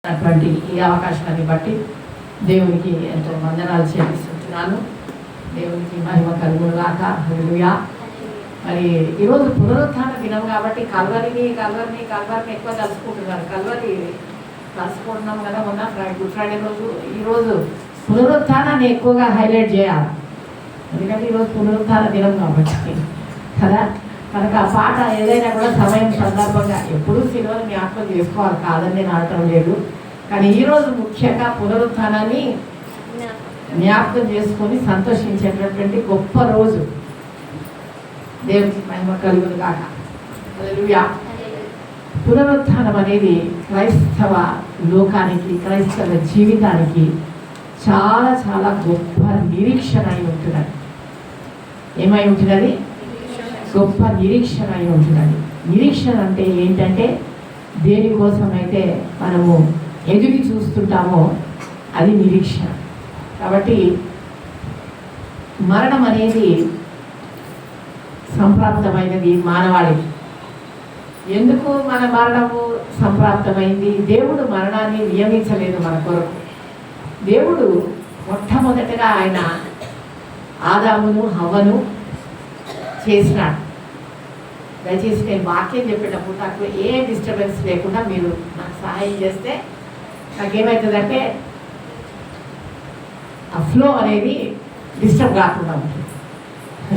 అటువంటి ఈ అవకాశాన్ని బట్టి దేవునికి ఎంతో వందనాలు చెల్లిస్తున్నాను. దేవునికి మహిమ కలుగునుగాక. హల్లెలూయా. మరి ఈరోజు పునరుత్థాన దినం కాబట్టి కల్వరిని ఎక్కువ తలుచుకుంటున్నారు. కల్వరి తలుచుకుంటున్నాం కదా. మొన్న గుడ్ ఫ్రైడే రోజు, ఈరోజు పునరుత్థానాన్ని ఎక్కువగా హైలైట్ చేయాలి. ఎందుకంటే ఈరోజు పునరుత్థాన దినం కాబట్టి కదా. కనుక ఆ పాట ఏదైనా కూడా సమయం సందర్భంగా ఎప్పుడూ సిలువను జ్ఞాపకం చేసుకోవాలి, కాదని నేను ఆడటం లేదు. కానీ ఈరోజు ముఖ్యంగా పునరుత్థానాన్ని జ్ఞాపకం చేసుకొని సంతోషించేటటువంటి గొప్ప రోజు. దేవునికి మహిమ కలుగును గాక. హల్లెలూయా. పునరుత్థానం అనేది క్రైస్తవ లోకానికి, క్రైస్తవ జీవితానికి చాలా చాలా గొప్ప నిరీక్షణ అయి ఉంటున్నది. ఏమై ఉంటున్నది? గొప్ప నిరీక్షణ అయి ఉంటున్నది. నిరీక్షణ అంటే ఏంటంటే దేనికోసమైతే మనము ఎదురు చూస్తుంటామో అది నిరీక్షణ. కాబట్టి మరణం అనేది సంప్రాప్తమైనది మానవాళికి. ఎందుకు మన మరణము సంప్రాప్తమైంది? దేవుడు మరణాన్ని నియమించలేదు మన కొరకు. దేవుడు మొట్టమొదటగా ఆయన ఆదామును హవ్వను చేసినాడు. దయచేసి నేను వాక్యం చెప్పేటప్పుడు నాకు ఏ డిస్టర్బెన్స్ లేకుండా మీరు నాకు సహాయం చేస్తే నాకేమవుతుందంటే ఆ ఫ్లో అనేది డిస్టర్బ్ కాకుండా ఉంటుంది.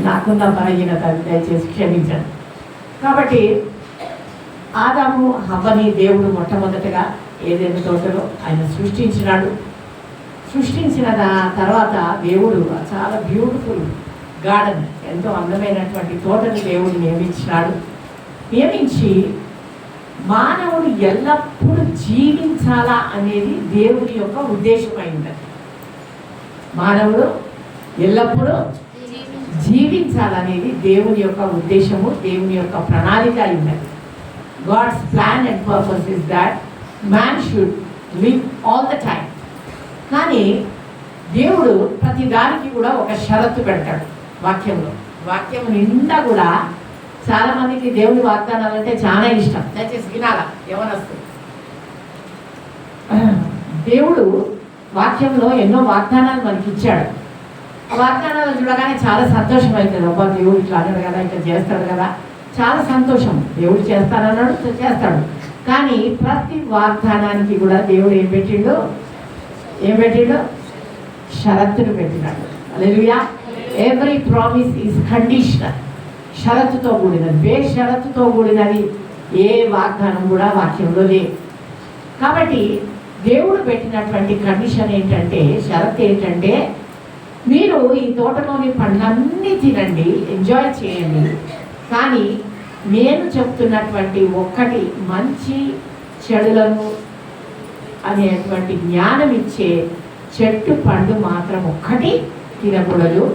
నాకున్న బలహీనత, దయచేసి క్షమించండి. కాబట్టి ఆదాము హవ్వని దేవుడు మొట్టమొదటగా ఏదైనా తోటలో ఆయన సృష్టించినాడు. సృష్టించిన తర్వాత దేవుడు చాలా బ్యూటిఫుల్ గార్డెన్, ఎంతో అందమైనటువంటి తోటని దేవుడు నియమించినాడు. నియమించి మానవుడు ఎల్లప్పుడూ జీవించాలా అనేది దేవుని యొక్క ఉద్దేశమైంది. మానవుడు ఎల్లప్పుడూ జీవించాలనేది దేవుని యొక్క ఉద్దేశము, దేవుని యొక్క ప్రణాళిక అయినది. God's plan and purpose is that man should live all the time. కానీ దేవుడు ప్రతి దానికి కూడా ఒక షరతు పెడతాడు వాక్యంలో. వాక్యం నిండా కూడా చాలామందికి దేవుని వాగ్దానాలు అంటే చాలా ఇష్టం. దయచేసి వినాలా ఎవరొస్తుంది. దేవుడు వాక్యంలో ఎన్నో వాగ్దానాలు మనకి ఇచ్చాడు. ఆ వాగ్దానాలు చూడగానే చాలా సంతోషం అవుతుంది. అబ్బా దేవుడు ఇట్లా అన్నాడు కదా, ఇట్లా చేస్తాడు కదా, చాలా సంతోషం. దేవుడు చేస్తానన్నాడు, చేస్తాడు. కానీ ప్రతి వాగ్దానానికి కూడా దేవుడు ఏం పెట్టిండు? షరతును పెట్టినాడు. Hallelujah. Every promise is conditional. షరతుతో కూడినది, బేషరతుతో కూడినది ఏ వాగ్దానం కూడా వాక్యంలో లేదు. కాబట్టి దేవుడు పెట్టినటువంటి కండిషన్ ఏంటంటే, షరత్ ఏంటంటే, మీరు ఈ తోటలోని పండ్లన్నీ తినండి, ఎంజాయ్ చేయండి, కానీ నేను చెప్తున్నటువంటి ఒక్కటి మంచి చెడులను అనేటువంటి జ్ఞానం ఇచ్చే చెట్టు పండు మాత్రం ఒక్కటి తినకూడదు.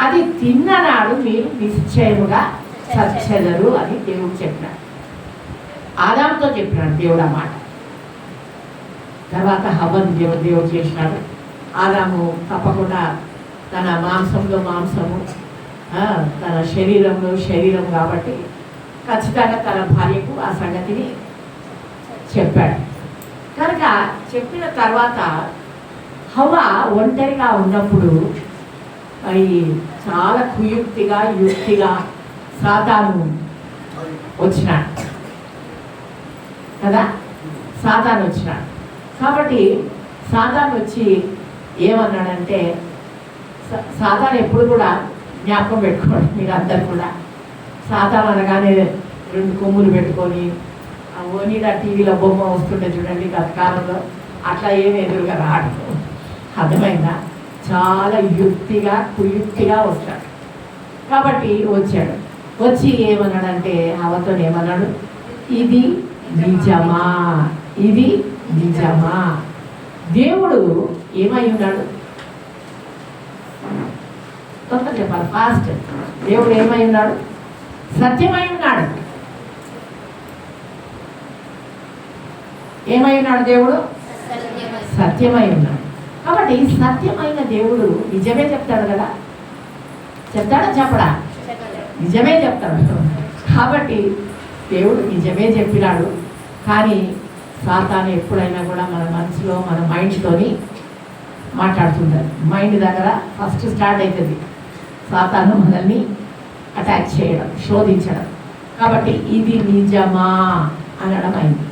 అది తిన్ననాడు మీరు నిశ్చయముగా చచ్చెదరు అని దేవుడు చెప్పినాడు. ఆదాముతో చెప్పినాడు దేవుడు ఆ మాట. తర్వాత హవ్వను దేవుడు చేసినాడు. ఆదాము తప్పకుండా తన మాంసంలో మాంసము, తన శరీరంలో శరీరం కాబట్టి ఖచ్చితంగా తన భార్యకు ఆ సంగతిని చెప్పాడు. కనుక చెప్పిన తర్వాత హవ్వ ఒంటరిగా ఉన్నప్పుడు మరి చాలా యుక్తిగా సాతాను వచ్చినాడు కదా. సాతాను వచ్చినాడు కాబట్టి సాతాను వచ్చి ఏమన్నాడంటే, సాతాను ఎప్పుడు కూడా జ్ఞాపకం పెట్టుకోండి మీరు అందరు కూడా. సాతాను అనగానే 2 కొమ్ములు పెట్టుకొని ఓనీడా టీవీలో బొమ్మ వస్తుండే చూడండి గత కాలంలో, అట్లా ఏమి ఎదురుగా రాడు. అర్థమైందా? చాలా కుయుక్తిగా వస్తాడు. కాబట్టి వచ్చాడు. వచ్చి ఏమన్నాడంటే హవ్వతో ఏమన్నాడు? ఇది నిజమా? దేవుడు ఏమై ఉన్నాడు? తొందర చెప్పాలి, ఫాస్ట్. దేవుడు ఏమై ఉన్నాడు? సత్యమై ఉన్నాడు. ఏమై ఉన్నాడు? దేవుడు సత్యమై ఉన్నాడు. కాబట్టి సత్యమైన దేవుడు నిజమే చెప్తాడు కదా. చెప్తాడా చెప్పడా? నిజమే చెప్తాడు. కాబట్టి దేవుడు నిజమే చెప్పినాడు. కానీ సాతాను ఎప్పుడైనా కూడా మన మనసులో మన మైండ్తోని మాట్లాడుతుంటారు. మైండ్ దగ్గర ఫస్ట్ స్టార్ట్ అవుతుంది సాతాను మనల్ని అటాక్ చేయడం, శోధించడం. కాబట్టి ఇది నిజమా అనడం అయింది.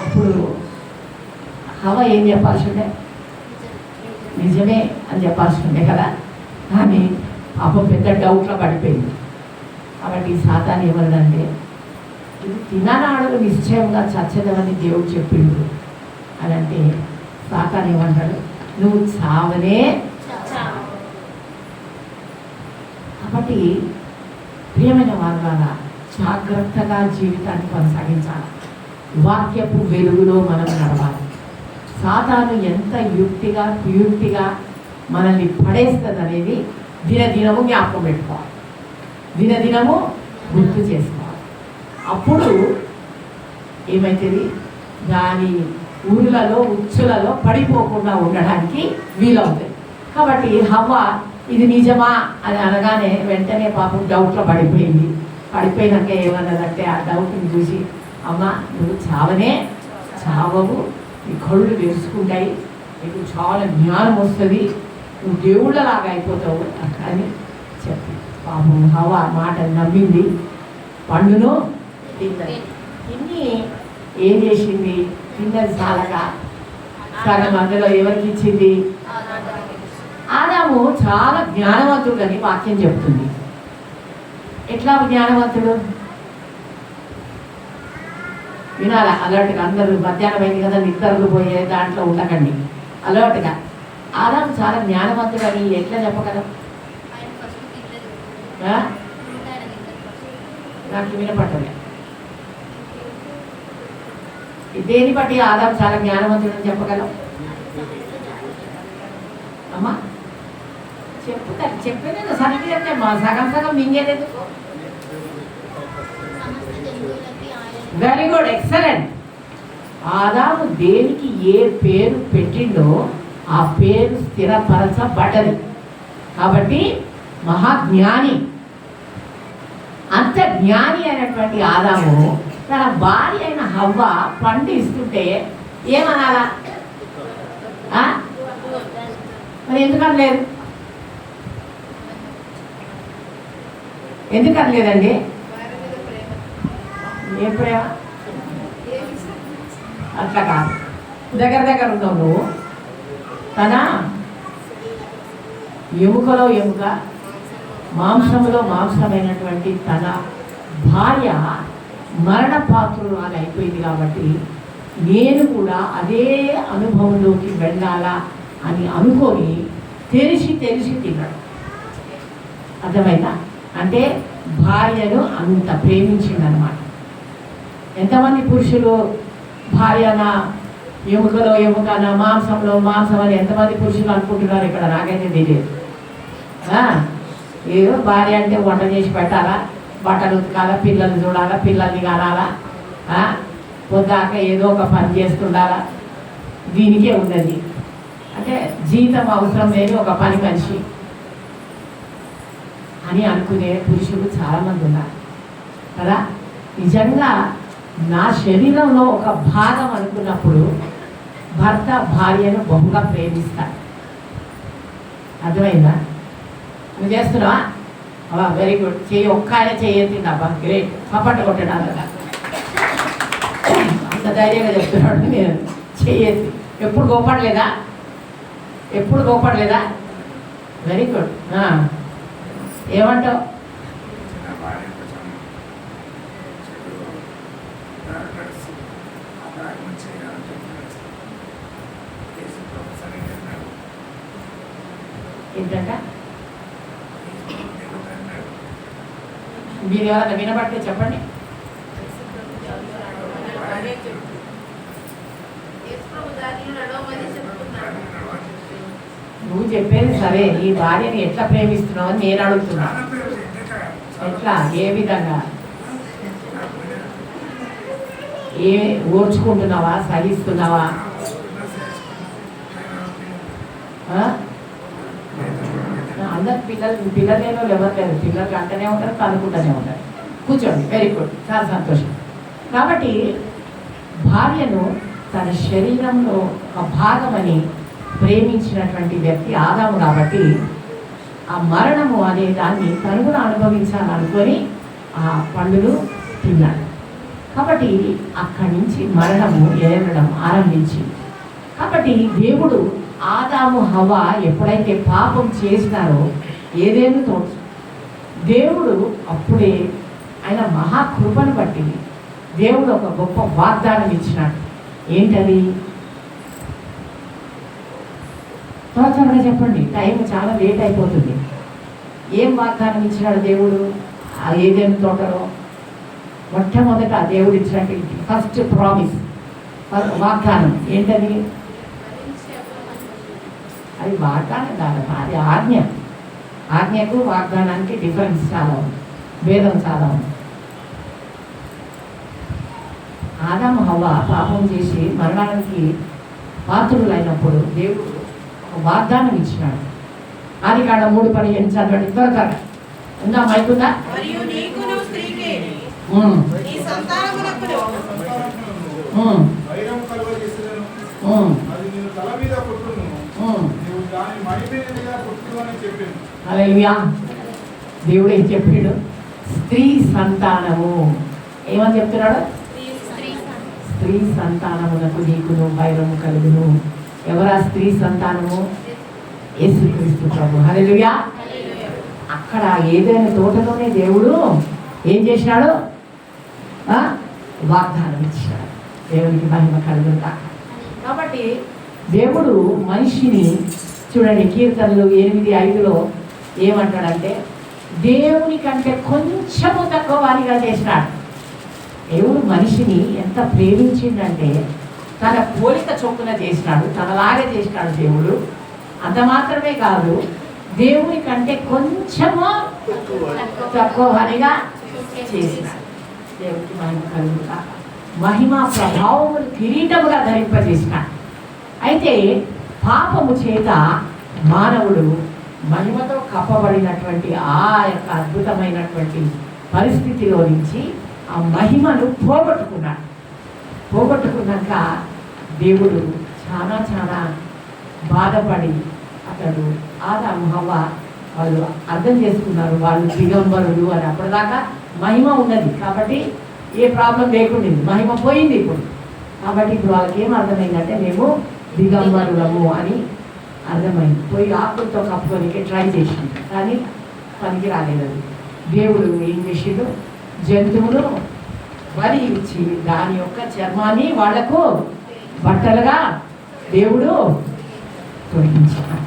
అప్పుడు హవ్వ ఏం చెప్పాల్సి ఉండే? నిజమే అని చెప్పాల్సి ఉండే కదా. కానీ పాపం పెద్ద డౌట్లో పడిపోయింది. కాబట్టి సాతాను ఏమన్నాడంటే, ఇది తిననాడు నిశ్చయంగా చచ్చదవని దేవుడు చెప్పిండు అని అంటే, సాతాను ఏమంటాడు? నువ్వు చావనే. కాబట్టి ప్రియమైన వాళ్ళ జాగ్రత్తగా జీవితాన్ని కొనసాగించాలి. వాక్యపు వెలుగులో మనం నడవాలి. సాతాను ఎంత యుక్తిగా కుయుక్తిగా మనల్ని పడేస్తుంది అనేది దినదినము జ్ఞాపకం పెట్టుకోవాలి, దినదినము గుర్తు చేసుకోవాలి. అప్పుడు ఏమవుతుంది? దాని ఊళ్ళలో ఉచ్చులలో పడిపోకుండా ఉండడానికి వీలవుతుంది. కాబట్టి హవ్వ ఇది నిజమా అని అనగానే వెంటనే పాపం డౌట్లో పడిపోయింది. పడిపోయినాక ఏమన్నదంటే, ఆ డౌట్ని చూసి, అమ్మ నువ్వు చావనే చావవు, నీ కళ్ళు తెరుచుకుంటాయి, నీకు చాలా జ్ఞానం వస్తుంది, నువ్వు దేవుళ్ళలాగా అయిపోతావు అని చెప్పి పాపం హవ్వ మాట నమ్మింది. పండును తిన్నది. తిని ఏం చేసింది? తిన్నది చాలక సగం అందులో ఎవరికి ఇచ్చింది? ఆదాము చాలా జ్ఞానవంతుడని వాక్యం చెప్తుంది. ఎట్లా జ్ఞానవంతుడు? వినాలి అలర్ట్గా. అందరూ మధ్యాహ్నం అయింది కదా, నిద్రలు పోయే దాంట్లో ఉండకండి, అలర్ట్గా. ఆదాము చాలా జ్ఞానవంతుడని ఎట్లా చెప్పగలం? నాకు వినపట్టలే. దేని బట్టి ఆదాము చాలా జ్ఞానవంతుడని చెప్పగలం? అమ్మా చెప్పుతారు, చెప్పేది సరిగ్గా చెప్తే మా సగం సగం మింగేది. Very good, excellent. ఆదాము దేనికి ఏ పేరు పెట్టిండో ఆ పేరు స్థిరపరచబడ్డది. కాబట్టి మహాజ్ఞాని, అంత జ్ఞాని అయినటువంటి ఆదాము తన భార్య అయిన హవ్వ పండు ఇస్తుంటే ఏమనాలా? మరి ఎందుకనలేదు? ఎందుకనలేదండి? ఏ ప్రేమ? అట్లా కాదు, దగ్గర దగ్గర ఉన్నావు నువ్వు. తన ఎముకలో ఎముక, మాంసంలో మాంసమైనటువంటి తన భార్య మరణపాత్రురాలు అయిపోయింది. కాబట్టి నేను కూడా అదే అనుభవంలోకి వెళ్ళాలా అని అనుకొని తెలిసి తిన్నాడు. అర్థమైందా? అంటే భార్యను అంత ప్రేమించిందనమాట. ఎంతమంది పురుషులు భార్యన ఎముకలో ఎముక, నా మాంసంలో మాంసం అని ఎంతమంది పురుషులు అనుకుంటున్నారు ఇక్కడ? నాకైతే తెలియదు. ఏదో భార్య అంటే వంట చేసి పెట్టాలా, బట్టలు ఉతకాలా, పిల్లలు చూడాలా, పిల్లల్ని కానాలా, పొద్దాక ఏదో ఒక పని చేస్తుండాలా, దీనికే ఉన్నది. అంటే జీతం అవసరం లేని ఒక పని మనిషి అని అనుకునే పురుషులు చాలామంది ఉన్నారు కదా. నిజంగా నా శరీరంలో ఒక భాగం అనుకున్నప్పుడు భర్త భార్యను బహుగా ప్రేమిస్తాడు. అర్థమైందా? నువ్వు చేస్తున్నావా? Very good. చెయ్యి ఒక్క ఆయన చేయొద్దు అబ్బా, గ్రేట్. చప్పట్లు కొట్టడాలి కదా, అంత ధైర్యంగా చెప్తున్నాడు. నేను చెయ్యొద్దు. ఎప్పుడు గోపడలేదా? ఎప్పుడు గోపడలేదా? Very good. ఏమంటావు? ఏంటంట? మీరు ఎవరైనా వినబడితే చెప్పండి. నువ్వు చెప్పేది సరే, నీ భార్యని ఎట్లా ప్రేమిస్తున్నావు అని నేను అడుగుతున్నా. ఎట్లా? ఏ విధంగా? ఏ ఓర్చుకుంటున్నావా? సహిస్తున్నావా? అందరు పిల్లలేనో ఎవరు లేదు. పిల్లలు అంటూనే ఉంటారు, కనుక్కుంటూనే ఉంటారు. కూర్చోండి. వెరీ గుడ్, చాలా సంతోషం. కాబట్టి భార్యను తన శరీరంలో ఒక భాగమని ప్రేమించినటువంటి వ్యక్తి ఆదాము కాబట్టి ఆ మరణము అనే దాన్ని తను కూడా అనుభవించాలనుకొని ఆ పండును తిన్నాడు. కాబట్టి అక్కడి నుంచి మరణము ఏరడం ఆరంభించింది. కాబట్టి దేవుడు ఆదాము హవ్వ ఎప్పుడైతే పాపం చేసినారో ఏదేను తోడు దేవుడు అప్పుడే ఆయన మహాకృపను బట్టి దేవుడు ఒక గొప్ప వాగ్దానం ఇచ్చినాడు. ఏంటది? త్వరగా చెప్పండి, టైం చాలా లేట్ అయిపోతుంది. ఏం వాగ్దానం ఇచ్చినాడు దేవుడు? ఆ ఏదేను తోటలో మొట్టమొదట దేవుడు ఇచ్చినట్టు ఫస్ట్ ప్రామిస్, వాగ్దానం ఏంటది? అది వాగ్దానం కాదు, అది ఆజ్ఞ. ఆజ్ఞకు వాగ్దానానికి డిఫరెన్స్ చాలా ఉంది, భేదం చాలా ఉంది. ఆదాము హవ్వ పాపం చేసి మరణానికి పాత్రులైనప్పుడు దేవుడు ఒక వాగ్దానం ఇచ్చినాడు. ఆదికాండం 3:15 చదవండి త్వరగా. ఉందా? మైకుందా? దేవుడు ఏం చెప్పాడు? స్త్రీ సంతానము. ఏమని చెప్తున్నాడు? స్త్రీ సంతానమునకు నీకును వైరము కలుగును. ఎవరా స్త్రీ సంతానము? యేసుక్రీస్తు ప్రభు. హల్లెలూయా. అక్కడ ఏదైనా తోటలోనే దేవుడు ఏం చేసినాడు? వాగ్దానం ఇచ్చినాడు. దేవునికి మహిమ కలుగుతా. కాబట్టి దేవుడు మనిషిని చూడండి, కీర్తనలు 8:5 ఏమంటాడంటే దేవుని కంటే కొంచెము తక్కువ వారిగా చేసినాడు. దేవుడు మనిషిని ఎంత ప్రేమించిందంటే తన పోలిక చొప్పున చేసినాడు, తనలాగే చేసినాడు దేవుడు. అంత మాత్రమే కాదు, దేవుని కంటే కొంచెము తక్కువ వారిగా చేసినాడు. దేవుడికి మహిమ కలుగుతా. మహిమ ప్రభావములు కిరీటముగా ధరింపజేసినాడు. అయితే పాపము చేత మానవుడు మహిమతో కప్పబడినటువంటి ఆ యొక్క అద్భుతమైనటువంటి పరిస్థితిలో నుంచి ఆ మహిమను పోగొట్టుకున్నాక దేవుడు చాలా చాలా బాధపడి అతడు ఆదాము హవ్వ వాళ్ళు అర్థం చేసుకున్నారు వాళ్ళు దిగంబరులు అని. అప్పటిదాకా మహిమ ఉన్నది కాబట్టి ఏ ప్రాబ్లం లేకుండా, మహిమ పోయింది ఇప్పుడు. కాబట్టి ఇప్పుడు వాళ్ళకి ఏం అర్థమైందంటే మేము దిగంబరులము అని అర్థమైంది. పోయి ఆకులతో కప్పుకోనికి ట్రై చేసింది, కానీ పనికి రాలేదు. దేవుడు ఏం చేసిండు? జంతువులు బలి ఇచ్చి దాని యొక్క చర్మాన్ని వాళ్లకు బట్టలుగా దేవుడు తొలగించాడు.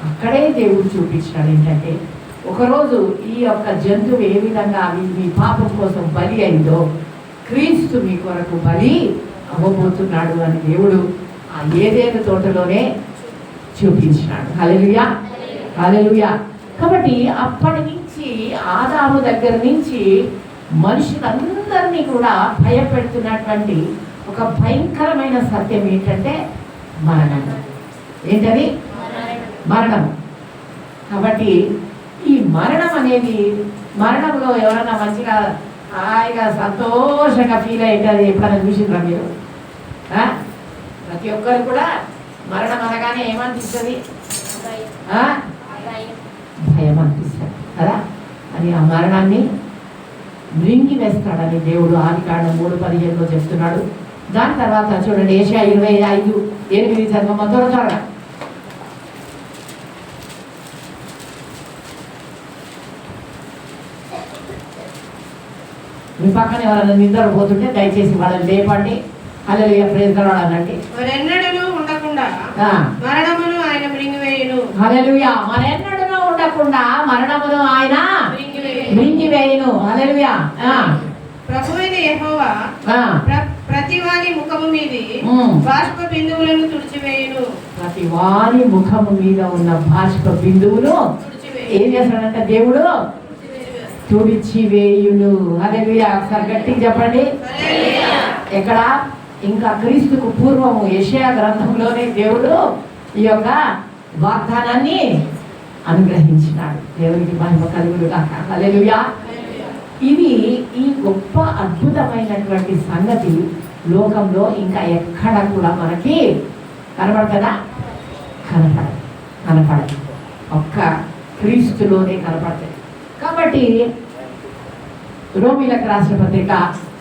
అక్కడే దేవుడు చూపించాడు ఏంటంటే ఒకరోజు ఈ యొక్క జంతువు ఏ విధంగా మీ పాపం కోసం బలి అయిందో క్రీస్తు మీ కొరకు బలి అవ్వబోతున్నాడు అని దేవుడు ఆ ఏదేను తోటలోనే చూపించినాడు. హల్లెలూయా, హల్లెలూయా. కాబట్టి అప్పటి నుంచి ఆదాము దగ్గర నుంచి మనుషులందరినీ కూడా భయపెడుతున్నటువంటి ఒక భయంకరమైన సత్యం ఏంటంటే మరణం. ఏంటది? మరణం. కాబట్టి ఈ మరణం అనేది, మరణంలో ఎవరన్నా మంచిగా హాయిగా సంతోషంగా ఫీల్ అయ్యేది ఎప్పుడైనా చూసిండ్రా మీరు? ప్రతి ఒక్కరు కూడా మరణం అనగానే ఏమనిపిస్తుంది? భయం అనిపిస్తుంది కదా. అని ఆ మరణాన్ని మృంగి వేస్తాడని దేవుడు ఆదికాండం 3:15 చెప్తున్నాడు. దాని తర్వాత చూడండి యెషయా 25:8 చదవమ్మ త్వరగా. మీ పక్కన ఎవరైనా నిద్రపోతుంటే దయచేసి వాళ్ళని లేపండి. హల్లెలూయా, ప్రైజ్ ది లార్డ్ అనండి. మరెన్నడూ ఉండకుండా మరణమును ఆయన మృంగివేయును. హల్లెలూయా. మరెన్నడూ ఉండకుండా మరణమును ఆయన మృంగివేయును. హల్లెలూయా. ప్రభువైన యెహోవా ప్రతి వాని ముఖము మీది బాష్ప బిందువులను తుడిచివేయును. ప్రతి వాని ముఖము మీద ఉన్న బాష్ప బిందువులు ఏం చేస్తాడంట? దేవుడు తుడిచివేయును. హల్లెలూయా. ఒకసారి గట్టిగా చెప్పండి. ఎక్కడ? ఇంకా క్రీస్తుకు పూర్వము యెషయా గ్రంథంలోనే దేవుడు ఈ యొక్క వాగ్దానాన్ని అనుగ్రహించినాడు. దేవునికి మహిమ కలుగునుగాక. హల్లెలూయా. ఇది ఈ గొప్ప అద్భుతమైనటువంటి సంగతి లోకంలో ఇంకా ఎక్కడ కూడా మనకి కనపడదా? కనపడదు. ఒక్క క్రీస్తులోనే కనపడతాయి. కాబట్టి రోమీలకు రాసిన పత్రిక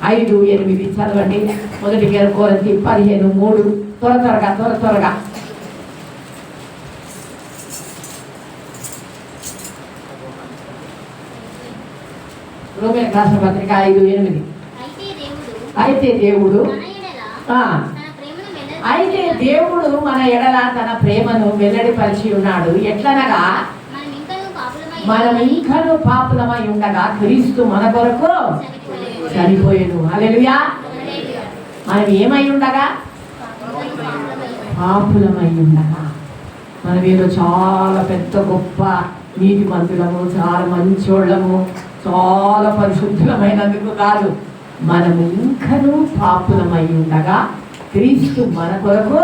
5:8 చదవండి. 1 కొరింథీ 15:3 త్వరగా రోమీలకు రాసిన పత్రిక 5:8. అయితే దేవుడు మన ఎడల తన ప్రేమను వెల్లడిపరిచి ఉన్నాడు. ఎట్లనగా మనం ఇంకను పాపులమై ఉండగా క్రీస్తు మన కొరకు చనిపోయేను. హల్లెలూయా. మనం ఏమై ఉండగా? పాపులమై ఉండగా. మనం ఏదో చాలా పెద్ద గొప్ప నీతిమంతులము, చాలా మంచోళ్ళము, చాలా పరిశుద్ధులమైనందుకు కాదు. మనము ఇంకనూ పాపులమై ఉండగా క్రీస్తు మన కొరకు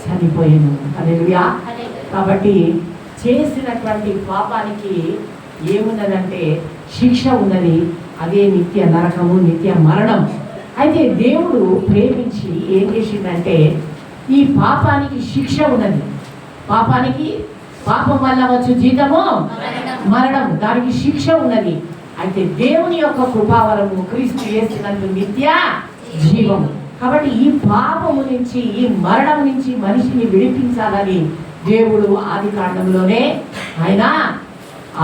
చనిపోయాను. హల్లెలూయా. కాబట్టి చేసినటువంటి పాపానికి ఏమున్నదంటే శిక్ష ఉన్నది. అదే నిత్య నరకము, నిత్య మరణం. అయితే దేవుడు ప్రేమించి ఏం చేసిందంటే ఈ పాపానికి శిక్ష ఉన్నది. పాపం వల్ల వచ్చు జీతము మరణం, దానికి శిక్ష ఉన్నది. అయితే దేవుని యొక్క కృపావరము క్రీస్తు యేసునందు నిత్య జీవము. కాబట్టి ఈ పాపము నుంచి, ఈ మరణం నుంచి మనిషిని విడిపించాలని దేవుడు ఆది కాండంలోనే ఆయన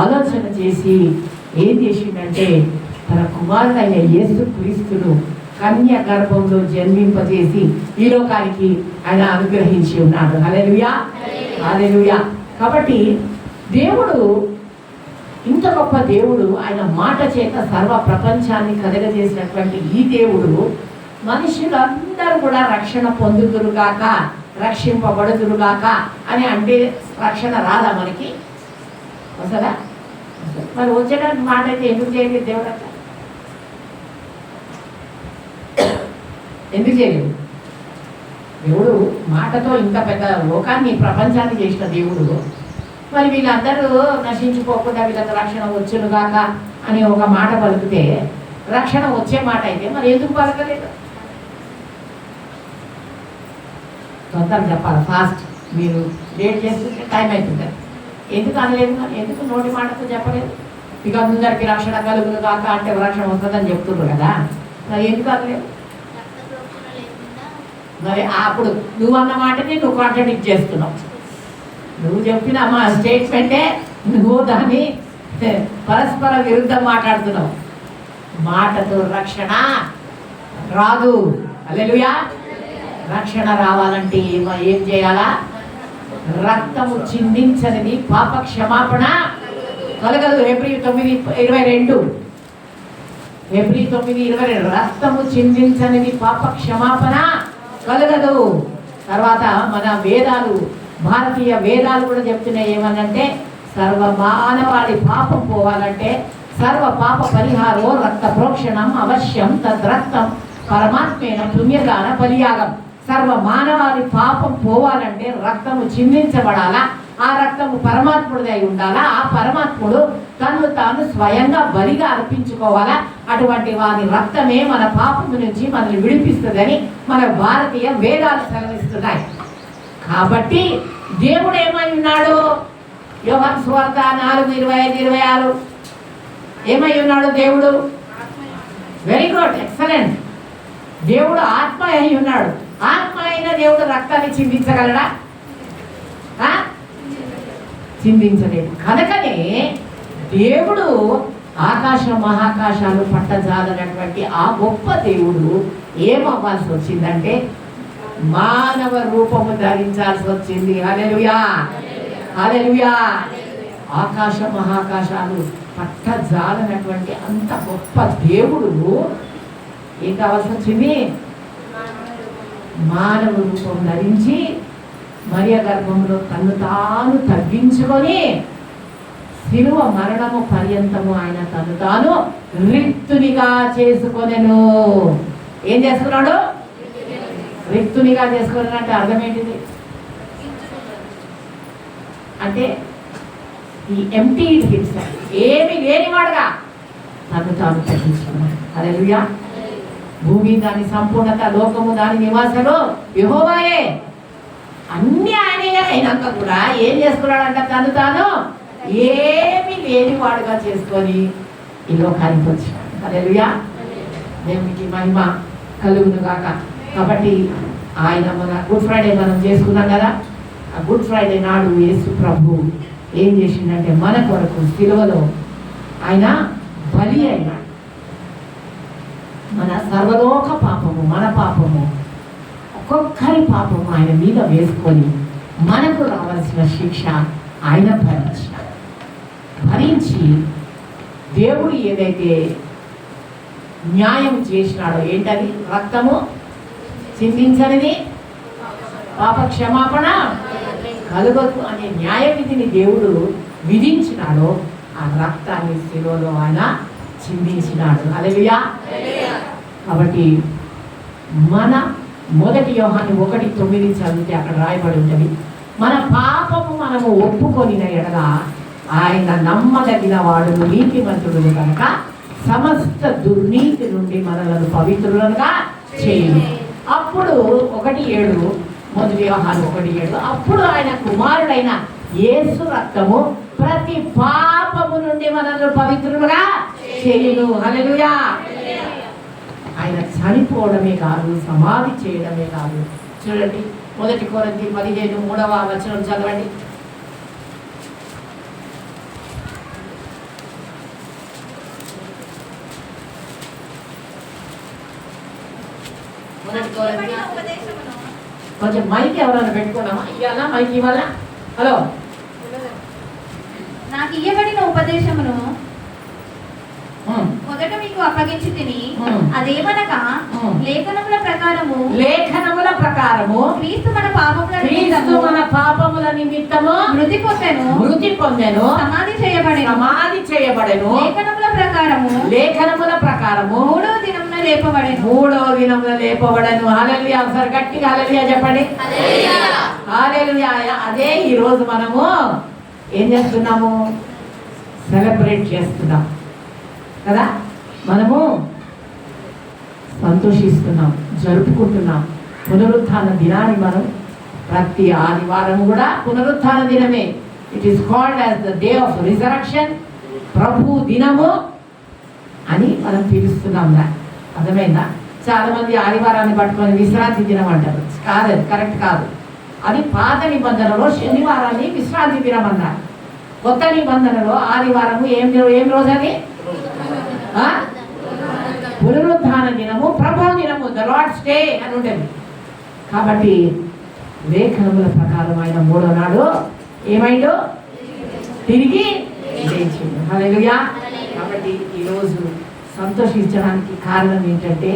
ఆలోచన చేసి ఏం చేసిందంటే తన కుమారుడైన యేసు క్రీస్తును కన్య గర్భంలో జన్మింపజేసి ఈ లోకానికి ఆయన అనుగ్రహించి ఉన్నాడు. హల్లెలూయా, హల్లెలూయా. కాబట్టి దేవుడు ఇంత గొప్ప దేవుడు, ఆయన మాట చేత సర్వ ప్రపంచాన్ని కలగజేసినటువంటి ఈ దేవుడు మనుషులందరూ కూడా రక్షణ పొందుదురుగాక, రక్షింపబడుదురుగాక అని అంటే రక్షణ రాదా మనకి? అసలు మరి వచ్చేటట్టు మాట అయితే ఎందుకు చేయలేదు దేవుడు? అట్లా ఎందుకు చేయలేదు? దేవుడు మాటతో ఇంత పెద్ద లోకాన్ని, ప్రపంచాన్ని చేసిన దేవుడు మరి వీళ్ళందరూ నశించుకోకుండా వీళ్ళకి రక్షణ వచ్చునుగాక అని ఒక మాట పలికితే, రక్షణ వచ్చే మాట అయితే మరి ఎందుకు పలకలేదు? తొందరగా చెప్పాలి, ఫాస్ట్. మీరు లేట్ చేస్తుంటే టైం అవుతుంది. ఎందుకు అనలేదు? మరి ఎందుకు నోటి మాటతో చెప్పలేదు? ఇక అందరికి రక్షణ కలుగును కాక అంటే రక్షణ వస్తుందని చెప్తున్నారు కదా, మరి ఎందుకు అనలేదు? మరి అప్పుడు నువ్వు అన్న మాటని నువ్వు కాంట్రడిక్ట్ చేస్తున్నావు. నువ్వు చెప్పిన మా స్టేట్మెంటే నువ్వు దాన్ని పరస్పర విరుద్ధం మాట్లాడుతున్నావు. మాటతో రక్షణ రాదు. హల్లెలూయా. రక్షణ రావాలంటే ఏం చేయాలా? రక్తము చిందించనిది పాప క్షమాపణ కలగదు. Hebrews 9:22 Hebrews 9:22 రక్తము చిందించనిది పాప క్షమాపణ కలగదు. తర్వాత మన వేదాలు, భారతీయ వేదాలు కూడా చెప్తున్నాయి ఏమనంటే, సర్వ మానవాళి పాపం పోవాలంటే సర్వ పాప పరిహారో రక్త ప్రోక్షణం అవశ్యం, తద్రక్తం పరమాత్మేన పుణ్యదాన బలియాగం. సర్వ మానవాళి పాపం పోవాలంటే రక్తము చిందించబడాలా, ఆ రక్తము పరమాత్ముడిదై ఉండాలా, ఆ పరమాత్ముడు తను తాను స్వయంగా బలిగా అర్పించుకోవాలా. అటువంటి వారి రక్తమే మన పాపము నుంచి మనల్ని విడిపిస్తుందని మన భారతీయ వేదాలు సెలవిస్తున్నాయి. కాబట్టి దేవుడు ఏమై ఉన్నాడు? యోహాను సువార్త 4:25-26 ఏమై ఉన్నాడు దేవుడు? Very good, excellent. దేవుడు ఆత్మ అయి ఉన్నాడు. ఆత్మ అయిన దేవుడు రక్తాన్ని చిందించగలడా? చిందించలేడు. కనుకనే దేవుడు ఆకాశ మహాకాశాలు పట్టజాలనటువంటి ఆ గొప్ప దేవుడు ఏమవ్వాల్సి వచ్చిందంటే మానవ రూపము ధరించాల్సి వచ్చింది. హల్లెలూయా, హల్లెలూయా. ఆకాశ మహాకాశాలు పట్టజాలనటువంటి అంత గొప్ప దేవుడు ఏం కావాల్సి వచ్చింది? మానవ రూపం ధరించి మరియ గర్భంలో తను తాను తగ్గించుకొని శిలువ మరణము పర్యంతము ఆయన తను తాను రిక్తునిగా చేసుకొనెను. ఏం చేసుకున్నాడు? రిక్తునిగా చేసుకున్నాడు. అంటే అర్థం ఏంటిది? అంటే ఈ ఎంటీ హిమ్సెల్ఫ్, ఏమి లేనివాడుగా తను తాను తగ్గించుకున్నాడు. హల్లెలూయా. భూమి దాని సంపూర్ణత, లోకము దాని నివాసము యెహోవాయే. అన్ని ఆయనే అయినాక కూడా ఏం చేసుకున్నాడంట? తను తాను ఏమీ లేని వాడుగా చేసుకొని ఈ లోకానికి వచ్చాడు. హల్లెలూయా, దేవునికి మహిమ కలుగును గాక. కాబట్టి ఆయన మన గుడ్ ఫ్రైడే మనం చేసుకున్నాం కదా. ఆ గుడ్ ఫ్రైడే నాడు యేసు ప్రభు ఏం చేసిందంటే మన కొరకు సిలువలో ఆయన బలి అయినాడు. మన సర్వలోక పాపము, మన పాపము, ఒక్కొక్కరి పాపము ఆయన మీద వేసుకొని మనకు రావాల్సిన శిక్ష ఆయన భరించి దేవుడు ఏదైతే న్యాయం చేసినాడో, ఏంటది? రక్తము చిందించనిది పాప క్షమాపణ కలుగదు అనే న్యాయ విధిని దేవుడు విధించినాడో ఆ రక్తాన్ని శిలువలో ఆయన చిందించినాడు. హల్లెలూయా. కాబట్టి మన 1 యోహాను 1:9 చదివితే అక్కడ రాయబడి ఉంటుంది, మన పాపము మనము ఒప్పుకొని ఎడల ఆయన నమ్మదగిన వాడును, నీతిమంతుడు కనుక సమస్త దుర్నీతి నుండి మనలను పవిత్రులుగా చేయును. అప్పుడు 1:7, 1 యోహాను 1:7, అప్పుడు ఆయన కుమారుడైన యేసు రక్తము ప్రతి పాపము నుండి మనల్ని పవిత్రులుగా చేయును. హల్లెలూయా. ఆయన చనిపోవడమే కాదు, సమాధి చేయడమే కాదు. చూడండి 1 కొరింథీ 15:3 చదవండి. కొంచెం మైక్ ఎవరైనా పెట్టుకున్నామా? ఇవాళ మైక్ ఇవాళ. హలో, నాకు ఇయ్యబడిన ఉపదేశమును మొదట మీకు అప్పగించి తిని, అదేమనగా లేఖనముల ప్రకారము క్రీస్తు మన పాపముల నిమిత్తము మృతి పొందెను, సమాధి చేయబడెను. లేఖనముల ప్రకారము మూడవ దినమున లేపబడెను. హల్లెలూయా. ఒకసారి గట్టిగా హల్లెలూయా చెప్పండి. హల్లెలూయా. అదే ఈరోజు మనము ఏం చేస్తున్నాము? సెలబ్రేట్ చేస్తున్నాం కదా. మనము సంతోషిస్తున్నాం, జరుపుకుంటున్నాం. పునరుత్థాన దినాన్ని మనం ప్రతి ఆదివారం కూడా పునరుత్థాన దినమే. It is called as the day of resurrection, ప్రభు దినము అని మనం పిలుస్తున్నాం. అర్థమైందా? చాలా మంది ఆదివారాన్ని పట్టుకొని విశ్రాంతి దినం అంటారు. కాదు, అది కరెక్ట్ కాదు. అది పాత నిబంధనలో శనివారాన్ని విశ్రాంతి దినం అన్నారు. కొత్త నిబంధనలో ఆదివారము ఏం రోజు? అది పునరుత్థాన దినము, ప్రభు దినము, ద లార్డ్స్ డే అని ఉండేది. కాబట్టి లేఖనముల ప్రకారం ఆయన 3వ నాడు ఏమైందో? తిరిగి లేచిండు. హల్లెలూయా. కాబట్టి ఈరోజు సంతోషించడానికి కారణం ఏంటంటే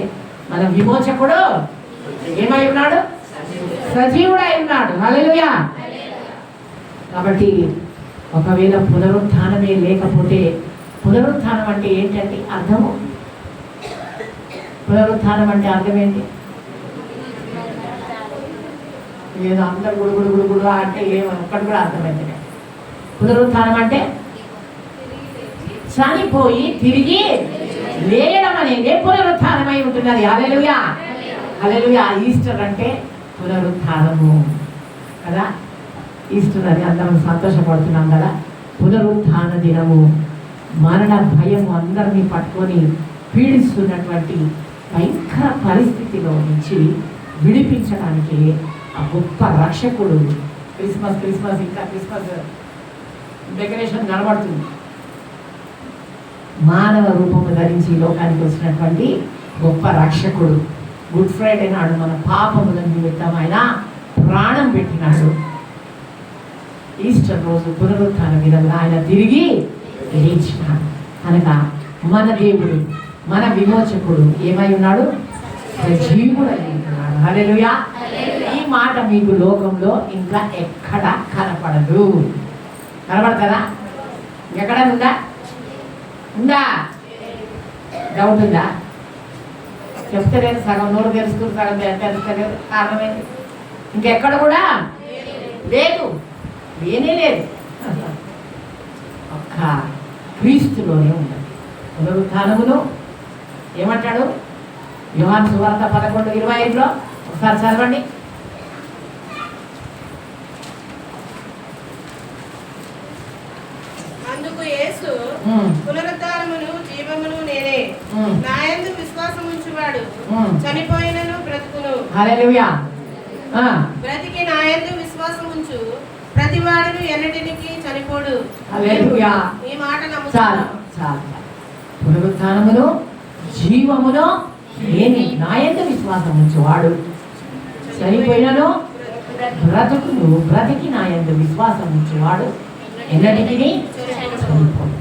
మన విమోచకుడు ఏమై ఉన్నాడు? సజీవుడై ఉన్నాడు. హల్లెలూయా. కాబట్టి ఒకవేళ పునరుత్థానమే లేకపోతే, పునరుత్థానం అంటే ఏంటంటే అర్థము? పునరుత్థానం అంటే అర్థం ఏంటి? ఏదో అందరు గుడు అంటే ఒక్కటి కూడా అర్థమైంది. పునరుత్థానం అంటే చనిపోయి తిరిగి లేయడం అనేది పునరుత్థానమై ఉంటున్నది. హల్లెలూయా. హల్లెలూయా. ఈస్టర్ అంటే పునరుత్థానము కదా. ఈస్టర్ అని అందరం సంతోషపడుతున్నాం కదా. పునరుత్థాన దినము మరణ భయము అందరినీ పట్టుకొని పీడిస్తున్నటువంటి భయంకర పరిస్థితిలో నుంచి విడిపించడానికి ఆ గొప్ప రక్షకుడు. క్రిస్మస్ ఇంకా క్రిస్మస్ డెకరేషన్ కనబడుతుంది. మానవ రూపము ధరించి లోకానికి వచ్చినటువంటి గొప్ప రక్షకుడు. గుడ్ ఫ్రైడే నాడు మన పాపముల నిమిత్తం ఆయన ప్రాణం పెట్టినాడు. ఈస్టర్ రోజు పునరుత్థాన విధంగా ఆయన తిరిగి లేచినాడు కనుక మన దేవుడు, మన విమోచకుడు ఏమై ఉన్నాడు? సజీవుడై ఉన్నాడు. హల్లెలూయా. ఈ మాట మీకు లోకంలో ఇంకా ఎక్కడ కనపడదు. కనపడతారా? ఎక్కడ ఉందా? డౌట్ ఉందా? చెప్తలేదు. సగం నోరు తెలుసుకుని సగం తెలుస్తలేదు. కారణం ఏంటి? ఇంకెక్కడ కూడా లేదు, లేనే లేదు. ఒక్క క్రీస్తులోనే ఉన్నది. పునరుత్థానమును ఏమంటాడు? యోహాను సువార్త 11:25లో ఒకసారి చదవండి. అందుకు యేసు, పునరుద్ధానమును జీవమును నేనే, నాయందు విశ్వాసం ఉంచువాడు చనిపోయినను బ్రతుకును. హల్లెలూయా. బ్రతికి నాయందు విశ్వాసం ఉంచు ప్రతివాడును ఎన్నటికి చనిపోడు. హల్లెలూయా. ఈ మాట చాలు నమ్ముతాను. చాలు. పునరుత్థానమును జీవమును నేనే, నాయందు విశ్వాసం ఉంచువాడు చనిపోయినను బ్రతుకును, బ్రతికి నాయందు విశ్వాసం ఉంచువాడు ఎన్నటికీ చనిపోడు.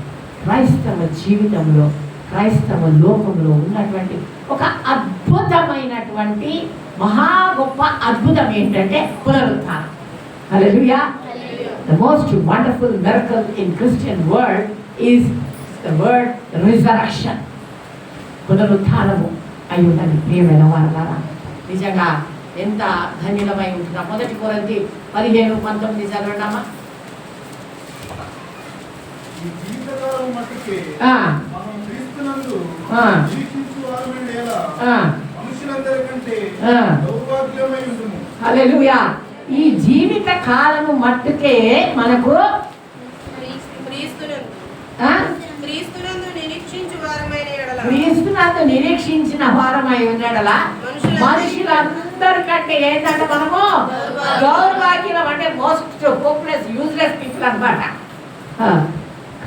క్రైస్తవ జీవితంలో, క్రైస్తవ లోకంలో ఉన్నటువంటి ఒక అద్భుతమైనటువంటి మహా గొప్ప అద్భుతం ఏంటంటే పునరుత్థానం. హల్లెలూయా. The most wonderful miracle in Christian world is the word resurrection. పునరుత్థానము అయి ఉన్నది. ప్రియమైన వారలారా, నిజంగా ఎంత ధన్యులమై ఉంటున్నాం. 1 కొరింథీ 15:19 చదవండమ్మా. హల్లెలూయా. ఈ జీవిత కాలము మట్టుకే మనకు క్రీస్తునందు నిరీక్షించిన వారమై ఉన్నాడలా మనుషులందరికంటే ఏంటంటే మనము దౌర్భాగ్యం, అంటే మోస్ట్ హోప్లెస్ యూజ్లెస్ పీపుల్ అన్నమాట.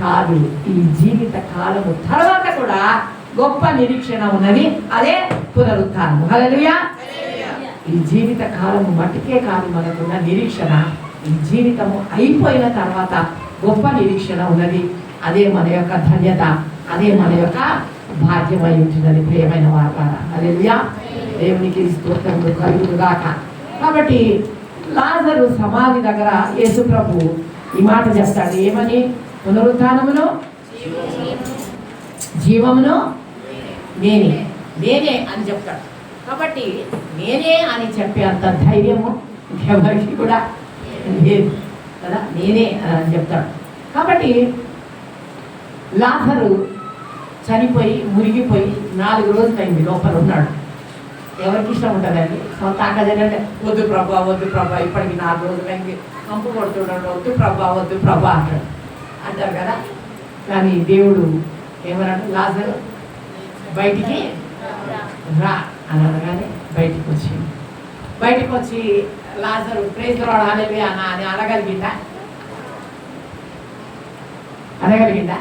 కాదు, ఈ జీవిత కాలము తర్వాత కూడా గొప్ప నిరీక్షణ ఉన్నది, అదే పునరుత్థానం. హల్లెలూయా. ఈ జీవిత కాలము మట్టుకే కాదు మనకున్న నిరీక్షణ, ఈ జీవితము అయిపోయిన తర్వాత గొప్ప నిరీక్షణ ఉన్నది. అదే మన యొక్క ధన్యత, అదే మన యొక్క భాగ్యమై ఉంటున్నది. ప్రియమైన వారలారా, హల్లెలూయా. దేవునికి స్తోత్రములు కలుగుగాక. కాబట్టి లాజరు సమాధి దగ్గర యేసు ప్రభు ఈ మాట చెప్తాడు. ఏమని? పునరుత్థానమును జీవమును నేనే, నేనే అని చెప్తాడు. కాబట్టి నేనే అని చెప్పే అంత ధైర్యము ఎవరికి కూడా లేదు కదా, నేనే అని చెప్తాడు. కాబట్టి లాజరు చనిపోయి మురిగిపోయి 4 రోజులైంది, లోపల ఉన్నాడు. ఎవరికి ఇష్టం ఉంటుందండి సొంత అక్కజనంటే వద్దు ప్రభా, వద్దు ప్రభా, ఇప్పటికి 4 రోజులైంది, కంపు కొడుతున్నాడు, వద్దు ప్రభా, వద్దు ప్రభా అంటారు కదా. కానీ దేవుడు ఏమన్నాడు? లాజరు బయటికి రా అని అనగానే బయటికి వచ్చింది. బయటకు వచ్చి లాజరు ప్రైజ్ ది లార్డ్ హల్లెలూయా అని అనగలిగిందా? అనగలిగిందా?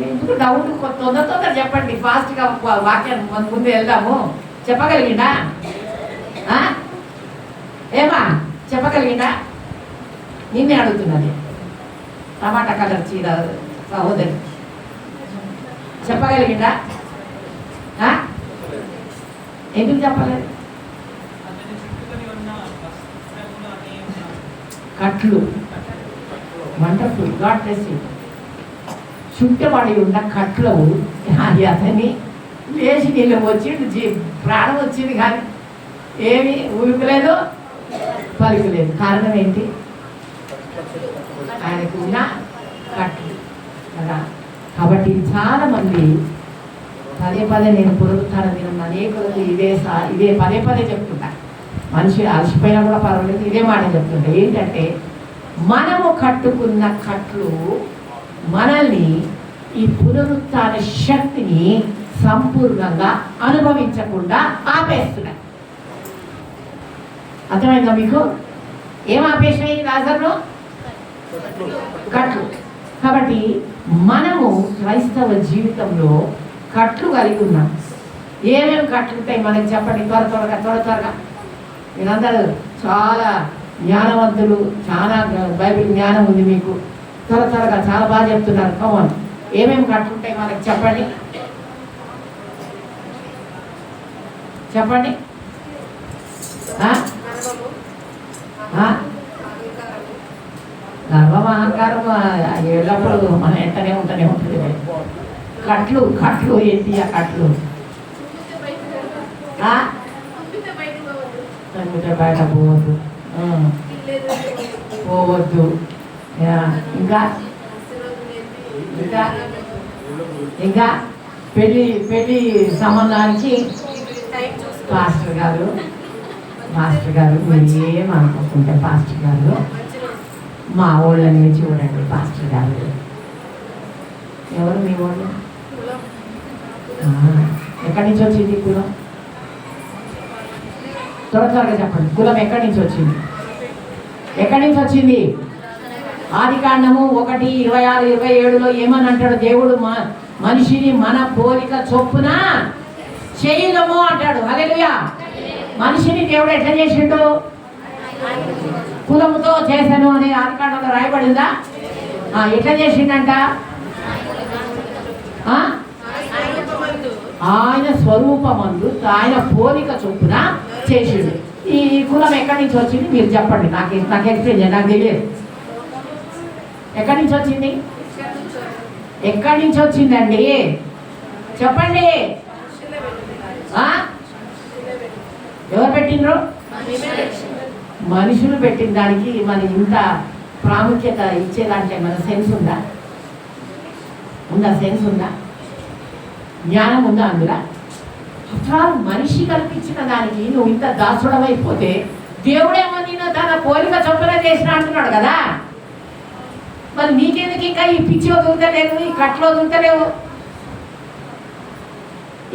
ఎందుకు డౌట్? తొందర చెప్పండి, ఫాస్ట్గా వాక్యాన్ని ముందు వెళ్దాము. చెప్పగలిగిందా? ఏమా చెప్పగలిగిందా? నిన్నే అడుగుతున్నది. టమాటా కలర్ చీర సహోదరి చెప్పగలిగిందా? ఎందుకు చెప్పలేదు? కట్లు వండర్ఫుల్, గాడ్ బ్లెస్ యు. చుట్టబడి ఉన్న కట్లు అది అతన్ని లేచి నీళ్ళు వచ్చిండు, ప్రాణం వచ్చింది, కానీ ఏమి ఊరుకులేదు, పలుకులేదు. కారణం ఏంటి? ఆయనకు ఉన్న కట్లు కదా. కాబట్టి చాలా మంది పదే నేను పునరుత్థాన దినం అనేకులకు ఇదే పదే చెప్తుంటా. మనిషి అలసిపోయినా కూడా పర్వాలేదు, ఇదే మాట చెప్తుంటా. ఏంటంటే మనము కట్టుకున్న కట్లు మనల్ని ఈ పునరుత్థాన శక్తిని సంపూర్ణంగా అనుభవించకుండా ఆపేస్తున్నాయి. అర్థమైందా మీకు? ఏం ఆపేసినాయి లాజరును? కట్లు. కాబట్టి మనము క్రైస్తవ జీవితంలో కట్లు కలిగి ఉన్నాం. ఏమేమి కట్లు ఉంటాయి మనకి చెప్పండి, త్వరగా. మీరందరూ చాలా జ్ఞానవంతులు, చాలా బైబిల్ జ్ఞానం ఉంది మీకు. త్వరగా చాలా బాగా చెప్తున్నారు. కమన్, ఏమేమి కట్లు ఉంటాయి మనకి చెప్పండి. గర్వం అహంకారం ఎల్లప్పుడు మన వెంటనే ఉంటూనే ఉంటుంది. కట్లు ఏంటి? ఆ కట్లు బయట పోవద్దు. ఇంకా పెళ్లి సంబంధానికి టైం చూసుకో. పాస్టర్ గారు మీరు ఏమనుకోకుంటే పాస్టర్ గారు మంచి రోజు. మా ఊళ్ళని చూడండి పాస్టర్ గారు. ఎవరు మీ వాళ్ళు? ఎక్కడి నుంచి వచ్చింది కులం? త్వరగా చెప్పండి. కులం ఎక్కడి నుంచి వచ్చింది? ఎక్కడి నుంచి వచ్చింది? ఆదికాండము 1:26-27లో ఏమని అంటాడు దేవుడు? మనిషిని మన పోలిక చొప్పున చేయదము అంటాడు. హల్లెలూయా. మనిషిని దేవుడు ఎట్లా చేసిండు? కులముతో చేశాను అని ఆదికాండంలో రాయబడిందా? ఎట్లా చేసిండంట? ఆయన స్వరూపమందు ఆయన పోలిక చొప్పున చేసిండు. ఈ కులం ఎక్కడి నుంచి వచ్చింది మీరు చెప్పండి. నాకు ఎక్స్ప్లెయిన్ చేయండి, నాకు తెలియదు. ఎక్కడి నుంచి వచ్చింది? ఎక్కడి నుంచి వచ్చిందండి చెప్పండి. ఎవరు పెట్టిండ్రు? మనుషులు పెట్టిన దానికి మన ఇంత ప్రాముఖ్యత ఇచ్చేదాంట్లో మన సెన్స్ ఉందా? సెన్స్ ఉందా? జ్ఞానం ఉందా అందులో? మనిషి కల్పించిన దానికి నువ్వు ఇంత దాసుడమైపోతే దేవుడేమో నేను తన పోలిక చొప్పున చేసిన అంటున్నాడు కదా. మరి నీకెందుకు ఇంకా ఈ పిచ్చి వదులుతలేవు, ఈ కట్లు వదులుతలేవు?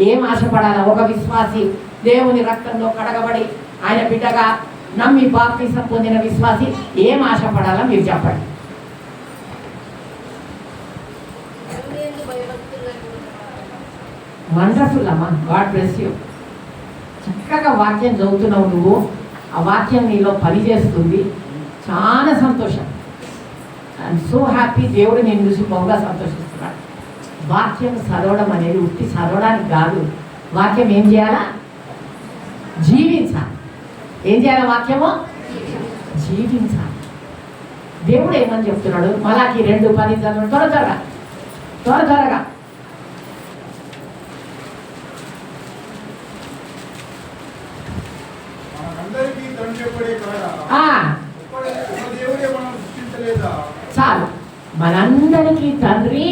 ఏం ఆశపడాలా? ఒక విశ్వాసి దేవుని రక్తంలో కడగబడి ఆయన బిడ్డగా నమ్మి బాప్తిసం పొందిన విశ్వాసి ఏం ఆశపడాలా మీరు చెప్పండి. వండర్ఫుల్ అమ్మా, గాడ్ బ్లెస్ యూ. చక్కగా వాక్యం చదువుతున్నావు నువ్వు. ఆ వాక్యం నీలో పనిచేస్తుంది. చాలా సంతోషం. I'm so happy. దేవుడు నేను చూసి బహుగా సంతోషిస్తున్నాడు. వాక్యం చదవడం అనేది ఉట్టి చదవడానికి కాదు. వాక్యం ఏం చేయాలా? జీవించాలి. ఏం చేయాలి? వాక్యము జీవించాలి. దేవుడు ఏమని చెప్తున్నాడు? మలాకి 2:10 చదవండి. త్వరగా చాలు. మనందరికీ తండ్రి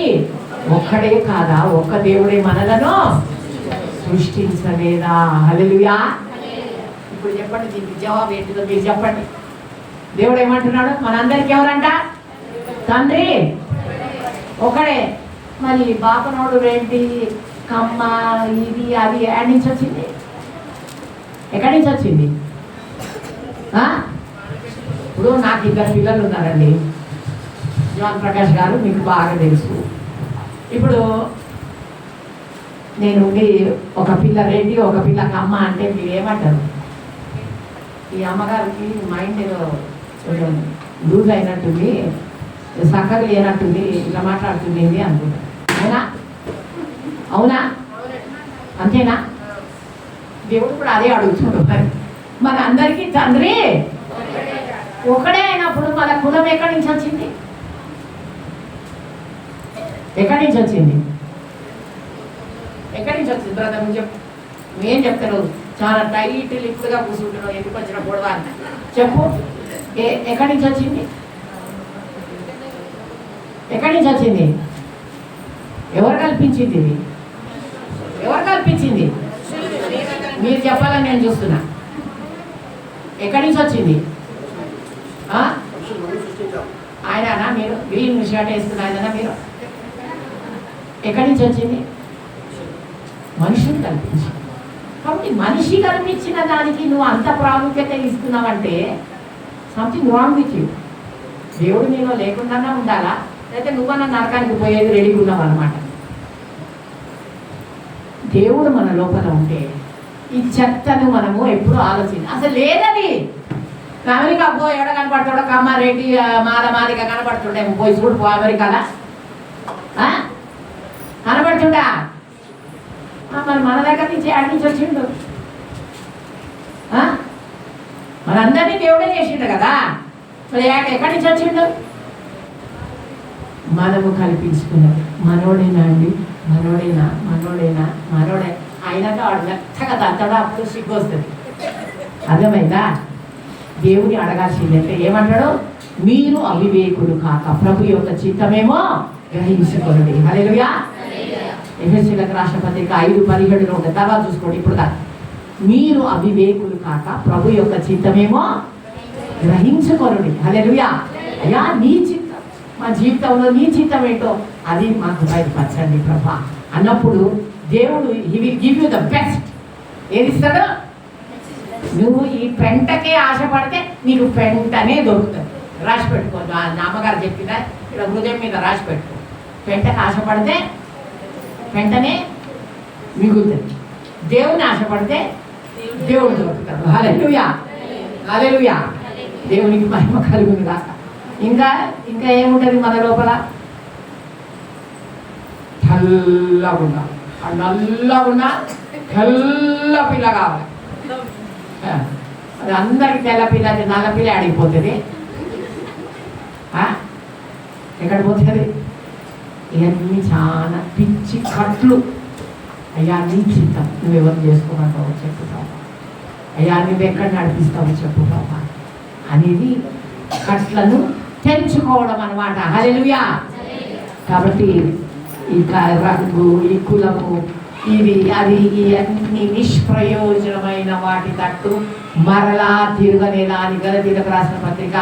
ఒక్కడే కాదా? ఒక్క దేవుడే మనలను సృష్టించలేదా? హల్లెలూయా. ఇప్పుడు చెప్పండి, దీనికి జవాబు ఏంటిదో మీరు చెప్పండి. దేవుడు ఏమంటున్నాడు? మనందరికీ ఎవరంట? తండ్రి ఒకడే. మరి బాపనోడు ఏంటి? కమ్మ ఇది అది ఎక్కడి నుంచి వచ్చింది? ఎక్కడి నుంచి వచ్చింది? ఇప్పుడు నాకు 2 పిల్లలు ఉన్నారండి. జాన్ ప్రకాష్ గారు మీకు బాగా తెలుసు. ఇప్పుడు నేను ఒక పిల్ల రెడ్డి, ఒక పిల్లకి అమ్మ అంటే మీరు ఏమంటారు? ఈ అమ్మగారికి మైండ్ ఏదో కొంచెం లూజ్ అయినట్టుంది, సక్కగా లేనట్టుంది, ఇలా మాట్లాడుతుంది అనుకుంటారు. అవునా? అంతేనా? దేవుడు కూడా అదే అడుగుతున్నాడు. మన అందరికీ తండ్రి ఒకడే అయినప్పుడు మన కులం ఎక్కడి నుంచి వచ్చింది? ఎక్కడి నుంచి వచ్చింది? బ్రదర్ నువ్వు చెప్పు. నువ్వేం చెప్తారు? చాలా టైట్ లిప్గా కూర్చుంటున్నావు. ఎందుకు వచ్చిన గొడవ అని చెప్పు. ఎక్కడి నుంచి వచ్చింది? ఎక్కడి నుంచి వచ్చింది? ఎవరు కల్పించింది ఇది? ఎవరు కల్పించింది? మీరు చెప్పాలని నేను చూస్తున్నా. ఎక్కడి నుంచి వచ్చింది? ఆయననా? మీరు గ్రీన్ షర్ట్ వేసుకున్న ఆయననా మీరు? ఎక్కడి నుంచి వచ్చింది? మనిషిని కల్పించి. కాబట్టి మనిషి కల్పించిన దానికి నువ్వు అంత ప్రాముఖ్యత ఇస్తున్నావంటే సంథింగ్ రాంగ్ విత్ యూ. దేవుడు నీలో లేకుండా ఉండాలా, లేకపోతే నువ్వన్న నరకానికి పోయేది రెడీగా ఉన్నావు అనమాట. దేవుడు మన లోపల ఉంటే ఈ చెత్తను మనము ఎప్పుడు ఆలోచించి అసలు లేదని. అమెరికా పో, ఎడ కనపడతాడో కమ్మారెడ్డి మాదిగా కనపడుతుండే. పోయి చూడు పో అమెరికాలా కనపడుతుండా? మరి మన దగ్గర నుంచి ఆడి నుంచి వచ్చిండు. మనందరినీ దేవుడే చేసిండు కదా. మరి ఎక్కడి నుంచి వచ్చిండు? మనము కల్పించుకున్నాం. మనోడేనా అండి? మనోడే అయినాక వాడు మెత్తగా తంతడా అప్పుడు సిగ్గు వస్తుంది. అర్థమైందా? దేవుని అడగాల్సిందంటే ఏమంటాడు? మీరు అవివేకులు కాక ప్రభు యొక్క చిత్తమేమో గ్రహించుకోండి. హల్లెలూయా. ఎఫెసీయులకు రాసిన పత్రిక 5:17 ఉంటుంది. తర్వాత చూసుకోండి. ఇప్పుడు కాదు, మీరు అవివేకులు కాక ప్రభు యొక్క చిత్తమేమో గ్రహించుకొనుడి. హల్లెలూయా. అయ్యా నీ చిత్తం, మా జీవితంలో నీ చిత్తం ఏంటో అది మాకు బయటపరచండి ప్రభా అన్నప్పుడు దేవుడు he will give you the best. ఏది ఇస్తాడు? నువ్వు ఈ పెంటకే ఆశపడితే నీకు పెంటనే దొరుకుతుంది. రాసి పెట్టుకో. నా అమ్మగారు చెప్పిందా, ఇక్కడ హృదయం మీద రాసి పెట్టుకో. పెంటకు ఆశపడితే పెంటనే మిగులుతుంది. దేవుని ఆశపడితే దేవుడు దొరుకుతాడు. హల్లెలూయా, హల్లెలూయా. దేవునికి మహిమ కలుగును కాక. ఇంకా ఇంకా ఏముంటుంది మన లోపల? తెల్లగుండా, ఆ నల్లగుండా తెల్ల పిల్ల కావాలి. అది అందరికి తెల్ల పిల్ల, నల్ల పిల్ల అడిగిపోతుంది. ఎక్కడ పోతుంది? ఇవన్నీ చాలా పిచ్చి కట్లు. అయ్యా నీ చిత్తం, నువ్వెవరు చేసుకోమంటావు చెప్పు బాబా. అయ్యా నువ్వెక్కడ నడిపిస్తావు చెప్పు బాబా అనేది కట్లను తెంచుకోవడం అన్నమాట. హల్లెలూయా. కాబట్టి ఈ రంగు, ఈ కులము, ఇది అది ఇవన్నీ నిష్ప్రయోజనమైన వాటి తట్టు మరలా తిరగనేలా అని గలతీయులకు రాసిన పత్రిక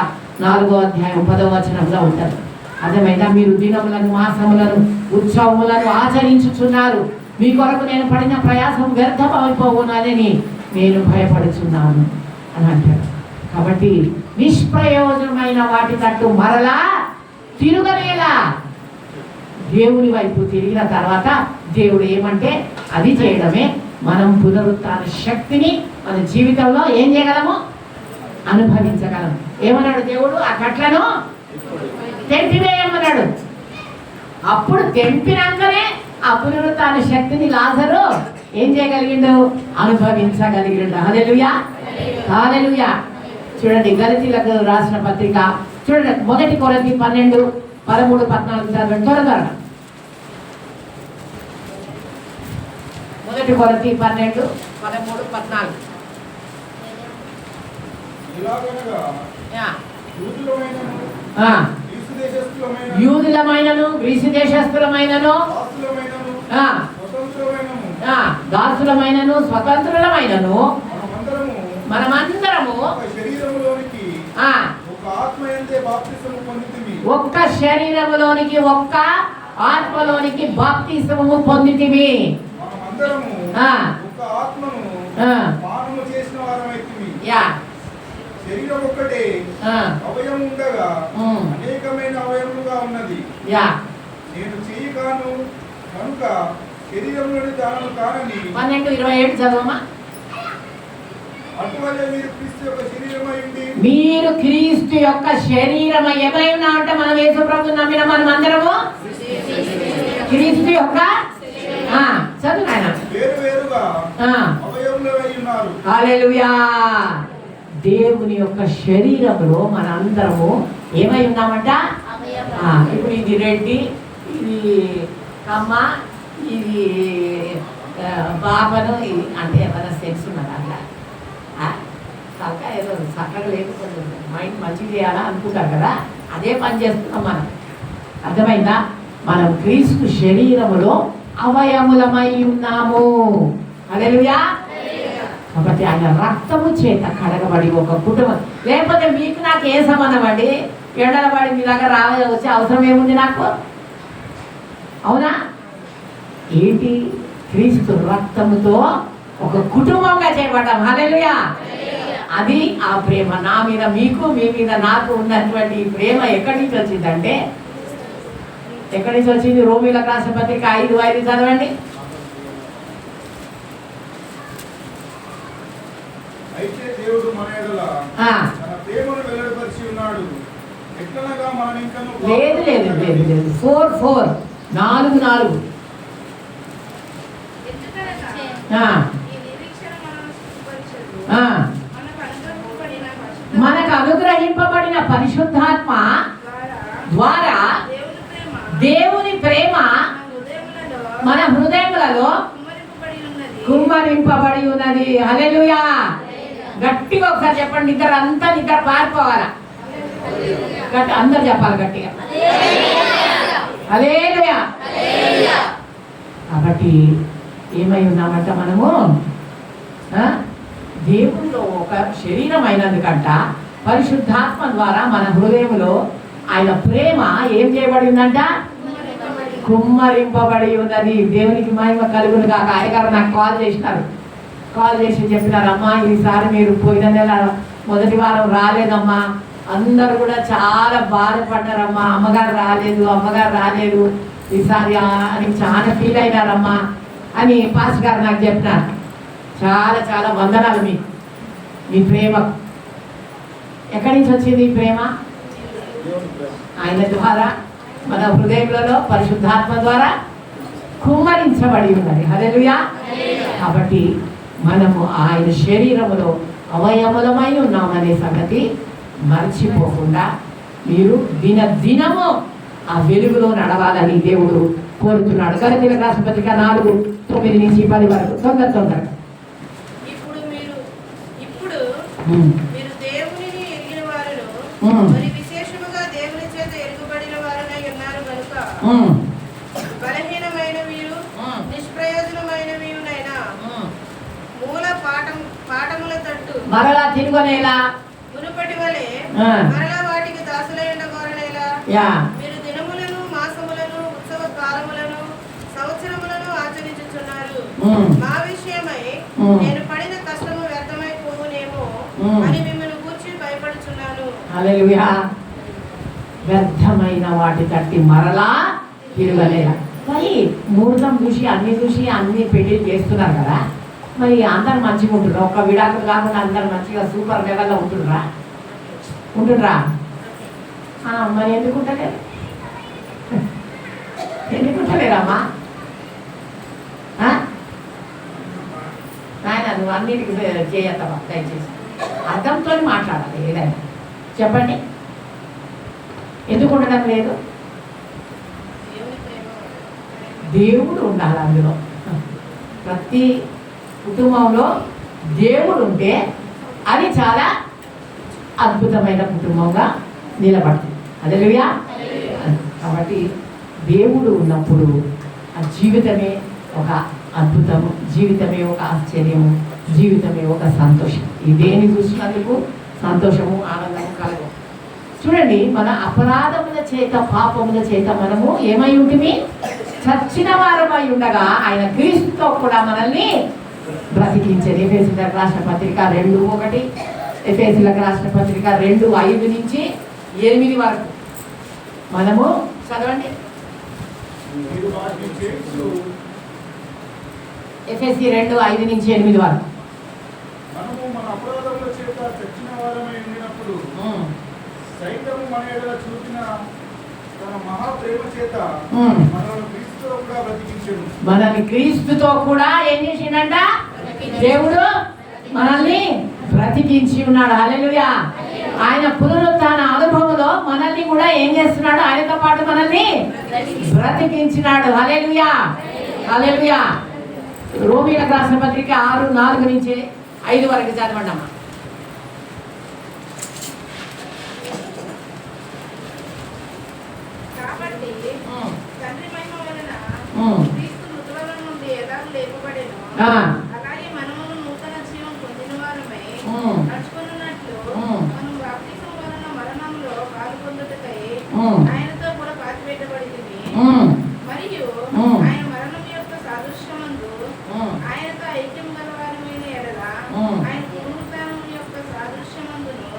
4వ అధ్యాయం 10వ వచనంలో ఉంటుంది. అర్థమైందా? మీరు దినములను, మాసములను, ఉత్సవములను ఆచరించుచున్నారు. మీ కొరకు నేను పడిన ప్రయాసం వ్యర్థమైపోవునని నేను భయపడుచున్నాను అని అంటాడు. కాబట్టి నిష్ప్రయోజనమైన వాటి తట్టు మరలా తిరగనేలా దేవుని వైపు తిరిగిన తర్వాత దేవుడు ఏమంటే అది చేయడమే. మనం పునరుత్థాన శక్తిని మన జీవితంలో ఏం చేయగలము? అనుభవించగలం. ఏమన్నాడు దేవుడు? ఆ కట్లను తెంపివేయమన్నాడు. అప్పుడు తెంపినాకనే ఆ పునరుత్థాన శక్తిని లాజరు ఏం చేయగలిగిండు? అనుభవించగలిగిండు. హల్లెలూయా, హల్లెలూయా. చూడండి గలతీయులకు రాసిన పత్రిక చూడండి, 1 కొరింథీ 12, 13, 14 చదవండి త్వరగా. 1 కొరింథీ 12, 13, 14. యూదులమైనను గ్రీసు దేశస్థులమైనను దాసులమైనను స్వతంత్రులమైనను మనమందరము ఒక్క శరీరములోనికి ఒక్క ఆత్మలోనికి బాప్తిస్మము పొందితిమి. శరీరం ఒక్కటే అవయవం ఉండగా అనేకమైన అవయములుగా ఉన్నది. నేను చెయ్యి కాను కనుక శరీరంలోని దానము కానని 12:27 చదవమా. అటువలే మీరు క్రీస్తు యొక్క శరీరమై ఉండి, మీరు క్రీస్తు యొక్క శరీరమై ఏమైనా అంటే మనం యేసు ప్రభువుని నమ్మిన మనం అందరము క్రీస్తు యొక్క చదువు నాయన వేరు వేరుగా అవయములై ఉన్నారు. హల్లెలూయా. దేవుని యొక్క శరీరంలో మన అందరము ఏమై ఉన్నామంట? ఇప్పుడు ఇది రెడ్డి, ఇది కమ్మ, ఇది బాబను, ఇది అంటే ఏమైనా సెన్స్ ఉన్నది అట్లా తలక ఏదో చక్కగా లేకపోతే మైండ్ మంచిగా చేయాలా అనుకుంటారు కదా, అదే పని చేస్తున్నాం మనం. అర్థమైందా? మనం క్రీస్తు శరీరములో అవయములమై ఉన్నాము. హల్లెలూయా. కాబట్టి ఆయన రక్తము చేత కడగబడి ఒక కుటుంబం. లేకపోతే మీకు నాకు ఏ సంబంధం అండి? ఎండలబడి మీ దగ్గర వచ్చే అవసరం ఏముంది నాకు? అవునా? ఏంటి? క్రీస్తు రక్తముతో ఒక కుటుంబంగా చేయబడ్డాం. హల్లెలూయా. అది ఆ ప్రేమ. నా మీద మీకు, మీ మీద నాకు ఉన్నటువంటి ప్రేమ ఎక్కడి నుంచి వచ్చిందంటే, ఎక్కడి నుంచి వచ్చింది? రోమీయులకు రాసిన పత్రిక 5:5 చదవండి. అయితే దేవుడు మన ఎడల తన ప్రేమను వెల్లడిపరిచి ఉన్నాడు. ఎట్లనగా మనం ఇంకను లేదు లేదు లేదు లేదు 4:4 4:4 మనకు అనుగ్రహింపబడిన పరిశుద్ధాత్మ ద్వారా దేవుని ప్రేమ మన హృదయములలో కుమ్మరింపబడి ఉన్నది. హల్లెలూయా. గట్టిగా ఒకసారి చెప్పండి. నిద్ర అంతా నిద్ర పారిపోవాలా? గట్టి అందరు చెప్పాలి గట్టిగా. హల్లెలూయా. కాబట్టి ఏమై ఉన్నామంట మనము దేవుల్లో ఒక శరీరం అయినందుకంట పరిశుద్ధాత్మ ద్వారా మన హృదయంలో ఆయన ప్రేమ ఏం చేయబడి ఉందంట, కుమ్మరింపబడి ఉన్నది. దేవునికి మహిమ కలుగును కాక. అయ్యగారు నాకు కాల్ చేసి చెప్పినారమ్మా, ఈసారి మీరు పోయిన నెల మొదటి వారం రాలేదమ్మా, అందరు కూడా చాలా బాధపడ్డారమ్మా, అమ్మగారు రాలేదు ఈసారి అని చాలా ఫీల్ అయినారమ్మా అని పాస్టర్ గారు నాకు చెప్పినారు. చాలా చాలా వందనాలు మీ ప్రేమ. ఎక్కడి నుంచి వచ్చింది ఈ ప్రేమ? ఆయన ద్వారా మన హృదయంలో పరిశుద్ధాత్మ ద్వారా కుమ్మరించబడి ఉన్నది. హల్లెలూయా. కాబట్టి మనము ఆయన శరీరములో అవయవములమై ఉన్నామనే సంగతి మర్చిపోకుండా మీరు దినము ఆ వెలుగులో నడవాలని దేవుడు కోరుతున్నాడు. కొరింథీయులకు రాసిన పత్రిక 4:9-10 వరకు తొందరగా. మీరు దేవునిని ఎరిగిన వారును మరి విశేషముగా దేవుని చేత ఎరుగుబడిన వారునై ఉన్నారు కనుక బలహీనమైన వీరు నిష్ప్రయోజనమైన వీరునైనా మూల పాఠముల తట్టు మరలా తిరుగునేలా మునుపటి వలె మరలా వాటికి దాసులై ఉండగోరనేలా మీరు దినములను మాసములను ఉత్సవ కాలములను సంవత్సరములను ఆచరించుచున్నారు. మా విషయమై నేను పడిన కష్టము వ్యర్థమైపోవునేమో అని మిమ్మల్ని గూర్చి భయపడుచున్నాను. హల్లెలూయా. వ్యర్థమైన వాటి తట్టి మరలా తిరగలేరా? మరి ముహూర్తం చూసి అన్ని పెళ్లి చేస్తున్నారు కదా, మరి అందరు మంచిగా ఉంటున్నారు. ఒక్క విడాకులు కాకుండా అందరు మంచిగా సూపర్ లెవెల్లో ఉంటుర్రా? మరి ఎందుకుంటలేరమ్మా? నాయన నువ్వు అన్నిటికి చేయత్తవా? దయచేసి అర్థంతో మాట్లాడాలి. ఏదైనా చెప్పండి, ఎందుకు ఉండడం లేదు? దేవుడు ఉండాలి అందులో. ప్రతి కుటుంబంలో దేవుడు ఉంటే అది చాలా అద్భుతమైన కుటుంబంగా నిలబడుతుంది. హల్లెలూయా. కాబట్టి దేవుడు ఉన్నప్పుడు ఆ జీవితమే ఒక అద్భుతము, జీవితమే ఒక ఆశ్చర్యము, జీవితమే ఒక సంతోషం. ఈ దేని చూసినందుకు సంతోషము ఆనందము కలగవు. చూడండి, మన అపరాధముల చేత పాపముల చేత మనము ఏమై ఉంటుంది? చచ్చిన వారమై ఉండగా ఆయన క్రీస్తుతో కూడా మనల్ని బ్రతికించారు. ఎఫెసీయులకు రాసిన పత్రిక 2:1, ఎఫెసీయులకు రాసిన పత్రిక 2:5-8 వరకు మనము చదవండి. ఎఫెసీ 2:5-8 వరకు. మనము మన అపరాధముల చేత చచ్చిన వారమై ఉండినప్పుడు సైతము మన ఎడల చూపిన తన మహా ప్రేమ చేత మనల్ని క్రీస్తుతో కూడా ఏం చేసిండంట? దేవుడు మనల్ని బ్రతికించి ఉన్నాడు. హల్లెలూయా. ఆయన పునరుత్థాన అనుభవంలో మనల్ని కూడా ఏం చేస్తున్నాడు? ఆయనతో పాటు మనల్ని బ్రతికించినాడు. హల్లెలూయా. హల్లెలూయా. రోమీయులకు రాసిన పత్రిక 6:4-5 వరకు చదవండి అమ్మా. అలాగే మనము నూతన జీవం పొందిన వారమై నడుచుకున్నట్లు మనం బాప్తిసం వలన మరణంలో పాల్గొందుటకై ఆయనతో కూడా పాతిపెట్టబడింది. మరియు ఆయన మరణం యొక్క సాదృశ్యమందు ఆయనతో ఐక్యం గల వారమైన ఎడల ఆయన పునరుత్థానం యొక్క సాదృశ్యమందును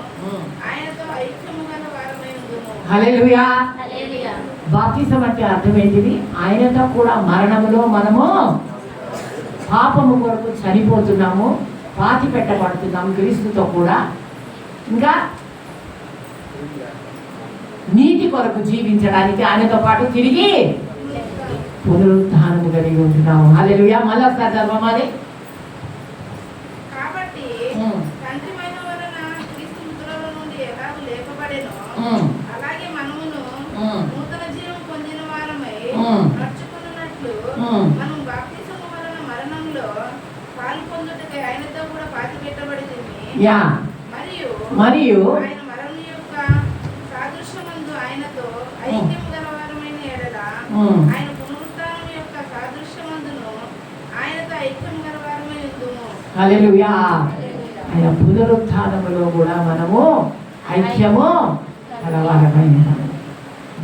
ఆయనతో ఐక్యము గల వారమై ఉండును. హల్లెలూయా. బాప్తిసం అంటే అర్థం ఏంటిది? ఆయనతో కూడా మరణములో మనము పాపము కొరకు చనిపోతున్నాము, పాతి పెట్టబడుతున్నాము క్రీస్తుతో కూడా. ఇంకా నీతి కొరకు జీవించడానికి ఆయనతో పాటు తిరిగి పునరుత్థానము కలిగి ఉంటున్నాము. హల్లెలూయా. మళ్ళీ ఒకసారి చదవమాలి. కాబట్టి తండ్రిమైన వలన క్రీస్తు మృతులలో నుండి ఎలాగూ లేపబడెనో అలాగే మనమును నూతన జీవం పొందిన వారమై నడుచుకున్నట్లు మనం బాప్తిసము వలన మరణంలో పాల్పొందుటకై ఆయనతో కూడా పాతిపెట్టబడింది. మరియు ఆయన మరణం యొక్క సాదృశ్యమందు ఆయనతో ఐక్యం గల వారమైన ఎడల ఆయన పునరుత్థానం యొక్క సాదృశ్యమందు ఐక్యం గల వారమై ఉందుము. హల్లెలూయా. ఆయన పునరుత్థానములో కూడా మనము ఐక్యము కలవారమై ఉన్నాము.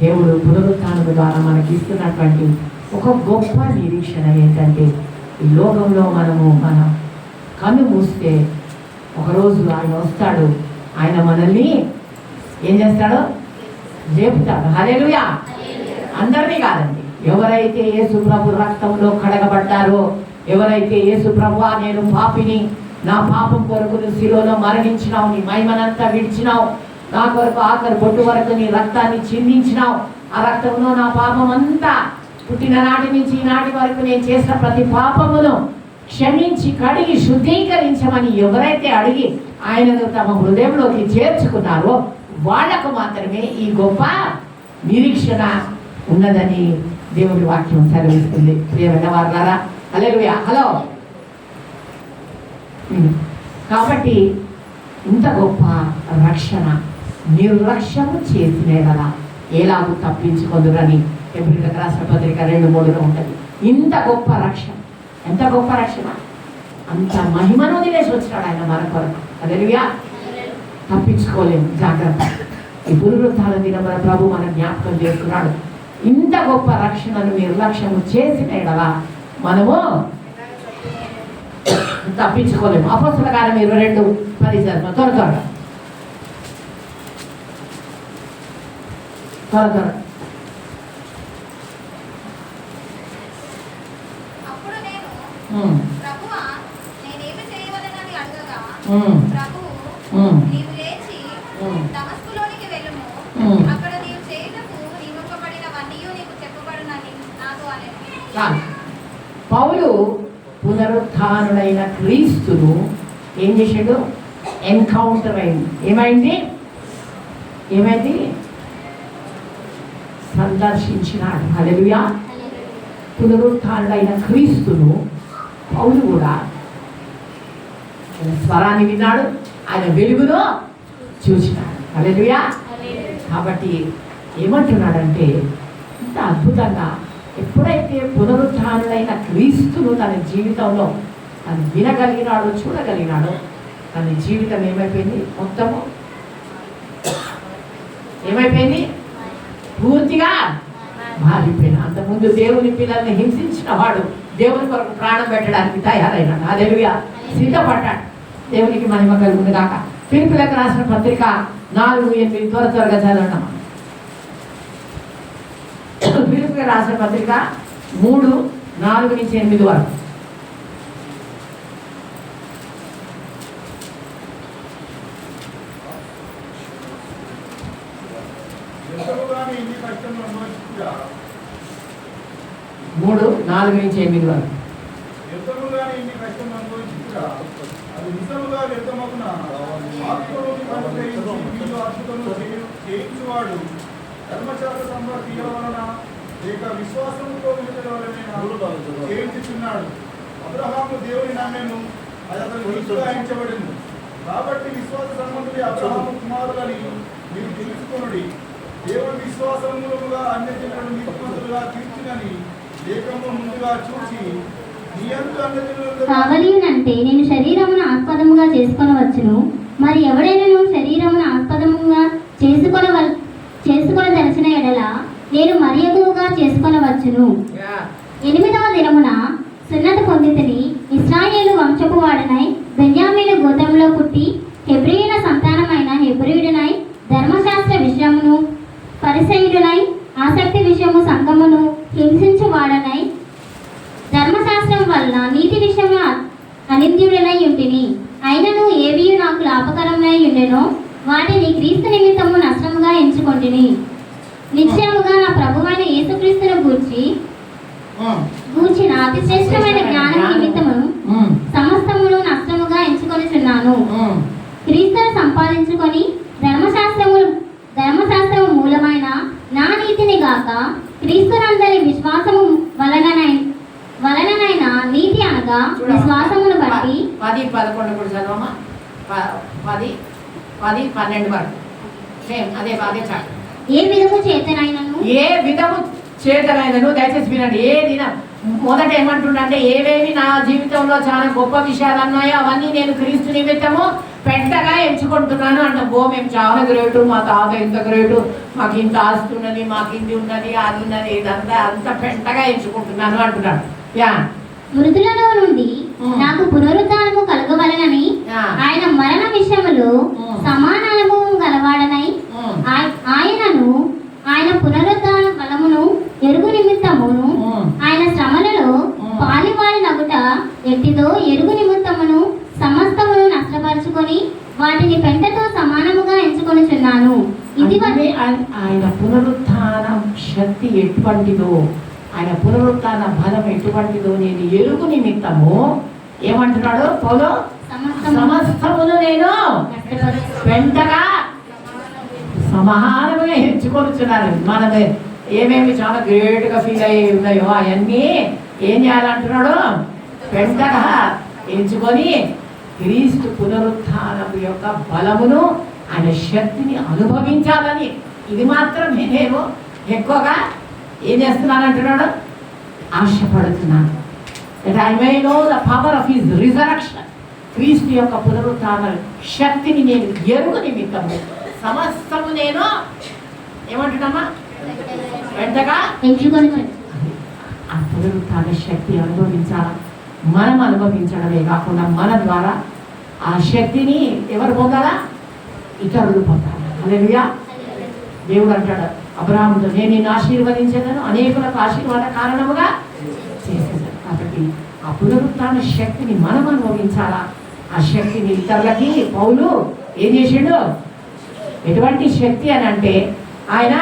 దేవుడు పునరుత్థానము ద్వారా మనకి ఇస్తున్నటువంటి ఒక గొప్ప నిరీక్షణ ఏంటంటే, ఈ లోకంలో మన కన్ను మూస్తే ఒకరోజు ఆయన వస్తాడు, ఆయన మనల్ని ఏం చేస్తాడు? లేపుతాడు. హల్లెలూయా. అందరినీ కాదండి, ఎవరైతే యేసు ప్రభు రక్తంలో కడగబడ్డారో, ఎవరైతే యేసు ప్రభువా నేను పాపిని, నా పాపం కొరకు నువ్వు శిలువలో మరణించినావు, నీ మహిమనంతా విడిచినావు, నా కొరకు ఆఖరి బొట్టు వరకు నీ రక్తాన్ని చిందించినావు, ఆ రక్తంలో నా పాపం అంతా పుట్టిన నాటి నుంచి ఈనాటి వరకు నేను చేసిన ప్రతి పాపమును క్షమించి కడిగి శుద్ధీకరించమని ఎవరైతే అడిగి ఆయనను తమ హృదయంలోకి చేర్చుకున్నారో వాళ్లకు మాత్రమే ఈ గొప్ప నిరీక్షణ ఉన్నదని దేవుడి వాక్యం సెలవిస్తుంది. ప్రియమైన వారులారా, హల్లెలూయా. హలో. కాబట్టి ఇంత గొప్ప రక్షణ నిర్లక్ష్యము చేసిన ఎడల ఎలాగూ తప్పించుకొందురని హెబ్రీయులకు రాసిన పత్రిక 2:3 ఉంటుంది. ఇంత గొప్ప రక్షణ, ఎంత గొప్ప రక్షణ, అంత మహిమను వదిలేసి వచ్చినాడు ఆయన మన కొరకు. హల్లెలూయా. తప్పించుకోలేము. జాగ్రత్త. ఈ పునరుత్థాన దినమున ప్రభు మన జ్ఞాపకం చేస్తున్నాడు. ఇంత గొప్ప రక్షణను నిర్లక్ష్యము చేసిన ఎడల మనము తప్పించుకోలేము. అపొస్తలుల కార్యం 22:10 త్వరగా అప్పుడు నేను ప్రభువా నేనేమి చేయవలెనని అడగగా ప్రభువు నీవు లేచి దమస్కులోనికి వెళ్ళుము, అక్కడ నీవు చేయుటకు నియమింపబడినవన్నీ నీకు చెప్పబడునని నాతో అనెను. పౌలు పునరుత్థానుడైన క్రీస్తును ఏం చేశాడు? ఎన్కౌంటర్ అయింది. ఏమైంది? సందర్శించినాడు. హల్లెలూయా. పునరుత్థానుడైన క్రీస్తును పౌలు కూడా ఆయన స్వరాన్ని విన్నాడు, ఆయన వెలుగును చూసినాడు. హల్లెలూయా. కాబట్టి ఏమంటున్నాడంటే, ఇంత అద్భుతంగా ఎప్పుడైతే పునరుత్థానుడైన క్రీస్తును తన జీవితంలో తను వినగలిగినాడో, చూడగలిగినాడో, తన జీవితం ఏమైపోయింది? మొత్తము ఏమైపోయింది? పూర్తిగా మారిపోయిన. అంతకుముందు దేవుని పిల్లల్ని హింసించిన వాడు దేవుని కొరకు ప్రాణం పెట్టడానికి తయారైనాడు. హల్లెలూయా. సిద్ధపడ్డాడు. దేవునికి మహిమ కలుగును గాక. ఫిలిప్పీయులకు రాసిన పత్రిక 4:8 త్వరగా చదవడం. ఫిలిప్పీయులకు రాసిన పత్రిక 3:4-8 వరకు. ఎంతగానో ఇన్ని కష్టములు అనుభవించుట 3:4-8 వరకు. ఎంతగానో ఇన్ని కష్టములు అనుభవించుట అది నిజముగా వ్యర్థమగున. ఆత్మలోకి అనుగ్రహించి మీలో అద్భుతములు చేయించువాడు ధర్మశాస్త్ర సంపత్తిల వలన లేక విశ్వాసముతో వలన చేయించుచున్నాడు. అబ్రహాము దేవుని నమ్మెను, అది అతనికి విశ్వాసించబడింది. కాబట్టి విశ్వాస సంబంధుడి అబ్రహాము కుమారులని మీరు తెలుసుకొనుడి. దేవుని విశ్వాసములుగా అన్యజనులను నీతిమంతులుగా తీర్చినని లేఖము ముందుగా చూసి నీ యందు అన్యజనులందరూ కావలియునంటే నేను శరీరమును ఆస్పదముగా చేసుకొనవచ్చును, మరి ఎవడైనను శరీరమును ఆస్పదముగా చేసుకొనదలచిన ఎడల నేను మరి ఎక్కువగా చేసుకొనవచ్చును. 8వ దినమున సున్నతి పొందితిని, ఇశ్రాయేలు వంశపు వాడనై బెన్యామీను గోత్రములో పుట్టి హెబ్రీయుల సంతానమైన హెబ్రీయుడనై ధర్మశాస్త్ర విషయమును పరిసయుడునై ఆసక్తి విషయము సంఘమును హింసించు వాడనై ధర్మశాస్త్రం వలన నీతి విషయము అనింద్యుడనై ఉంటిని. అయినను ఏవియు నాకు లాభకరమై ఉండెనో వాటిని క్రీస్తు నిమిత్తము నష్టముగా ఎంచుకొంటిని. నిశ్చయముగా నా ప్రభువైన యేసుక్రీస్తును గూర్చిన అతి శ్రేష్టమైన జ్ఞానం నిమిత్తమును సమస్తమును నష్టముగా ఎంచుకొనిచున్నాను. క్రీస్తును సంపాదించుకొని ధర్మశాస్త్రము మూలమైన నా నీతిని గాక క్రీస్తునందరి విశ్వాసము వలననైన నీతి అనగా విశ్వాసమును బట్టి 10-11 కూడా చదవమా. 10-12 వరకు సేమ్ అదే చాలు. ఏ విధము చేతనైనను దయచేసి వినండి. ఏ దినం మొదట ఏమంటుండంటే ఏవేవి నా జీవితంలో చాలా గొప్ప విషయాలు అన్నాయో అవన్నీ నేను క్రీస్తు నిమిత్తము పెద్దగా ఎంచుకుంటున్నాను అంట. మేము చాలా గ్రేటు, మా తాత ఇంత గ్రేటు, మాకు ఇంత ఆస్తి ఉన్నది, మాకు ఇది ఉన్నది, అది ఉన్నది, ఇదంతా అంత పెద్దగా ఎంచుకుంటున్నాను అంటున్నాడు. యా, మృతులలో నుండి నాకు పునరుద్ధానము కలగవలనని ఆయన మరణ విషయములో సమానము గలవాడనై ఆయనను ఆయన పునరుద్ధాన బలమును ఎరుగు నిమిత్తమును ఆయన శ్రమలలో పాలివాడి నగుట ఎట్టిదో ఎరుగు నిమిత్తమును సమస్తమును నష్టపరుచుకొని వాటిని పెంటతో సమానముగా ఎంచుకొనిచున్నాను. ఇది ఆయన పునరుత్థాన శక్తి ఎటువంటిదో, ఆయన పునరుత్థాన బలం ఎటువంటిదో నేను ఎరుగు నిమిత్తము ఏమంటున్నాడు పౌలు, సమస్తమును నేను వెంటగా సమానముగా ఎంచుకొనిచున్నాను. మనం ఏమేమి చాలా గ్రేట్గా ఫీల్ అయ్యి ఉన్నాయో అవన్నీ ఏం చేయాలంటున్నాడు, వెంటగా ఎంచుకొని క్రీస్తు పునరుత్థానం యొక్క బలమును ఆయన శక్తిని అనుభవించాలని. ఇది మాత్రం నేను ఎక్కువగా ఏం చేస్తున్నాను అంటున్నాడు, ఆశపడుతున్నాను. That I may know the power of his resurrection. క్రీస్తు యొక్క పునరుత్థాన శక్తిని నేను ఎరుగు నిమిత్తము సమస్తము నేను ఏమంటున్నామా వెంటగా ఎంచుకొని ఆ పునరుత్థాన శక్తి అనుభవించాలా. మనం అనుభవించడమే కాకుండా మన ద్వారా ఆ శక్తిని ఎవరు పొందాలా, ఇతరులు పొందాలి. హల్లెలూయా. దేవుడు అంటాడు అబ్రహాముతో, నేను నిన్ను ఆశీర్వదించేదను, అనేకులకు ఆశీర్వాద కారణముగా చేసేదాను. కాబట్టి ఆ పునరుత్థాన శక్తిని మనం అనుభవించాలా. ఆ శక్తిని ఇతరులకి పౌలు ఏం చేసిండు, ఎటువంటి శక్తి అని అంటే ఆయన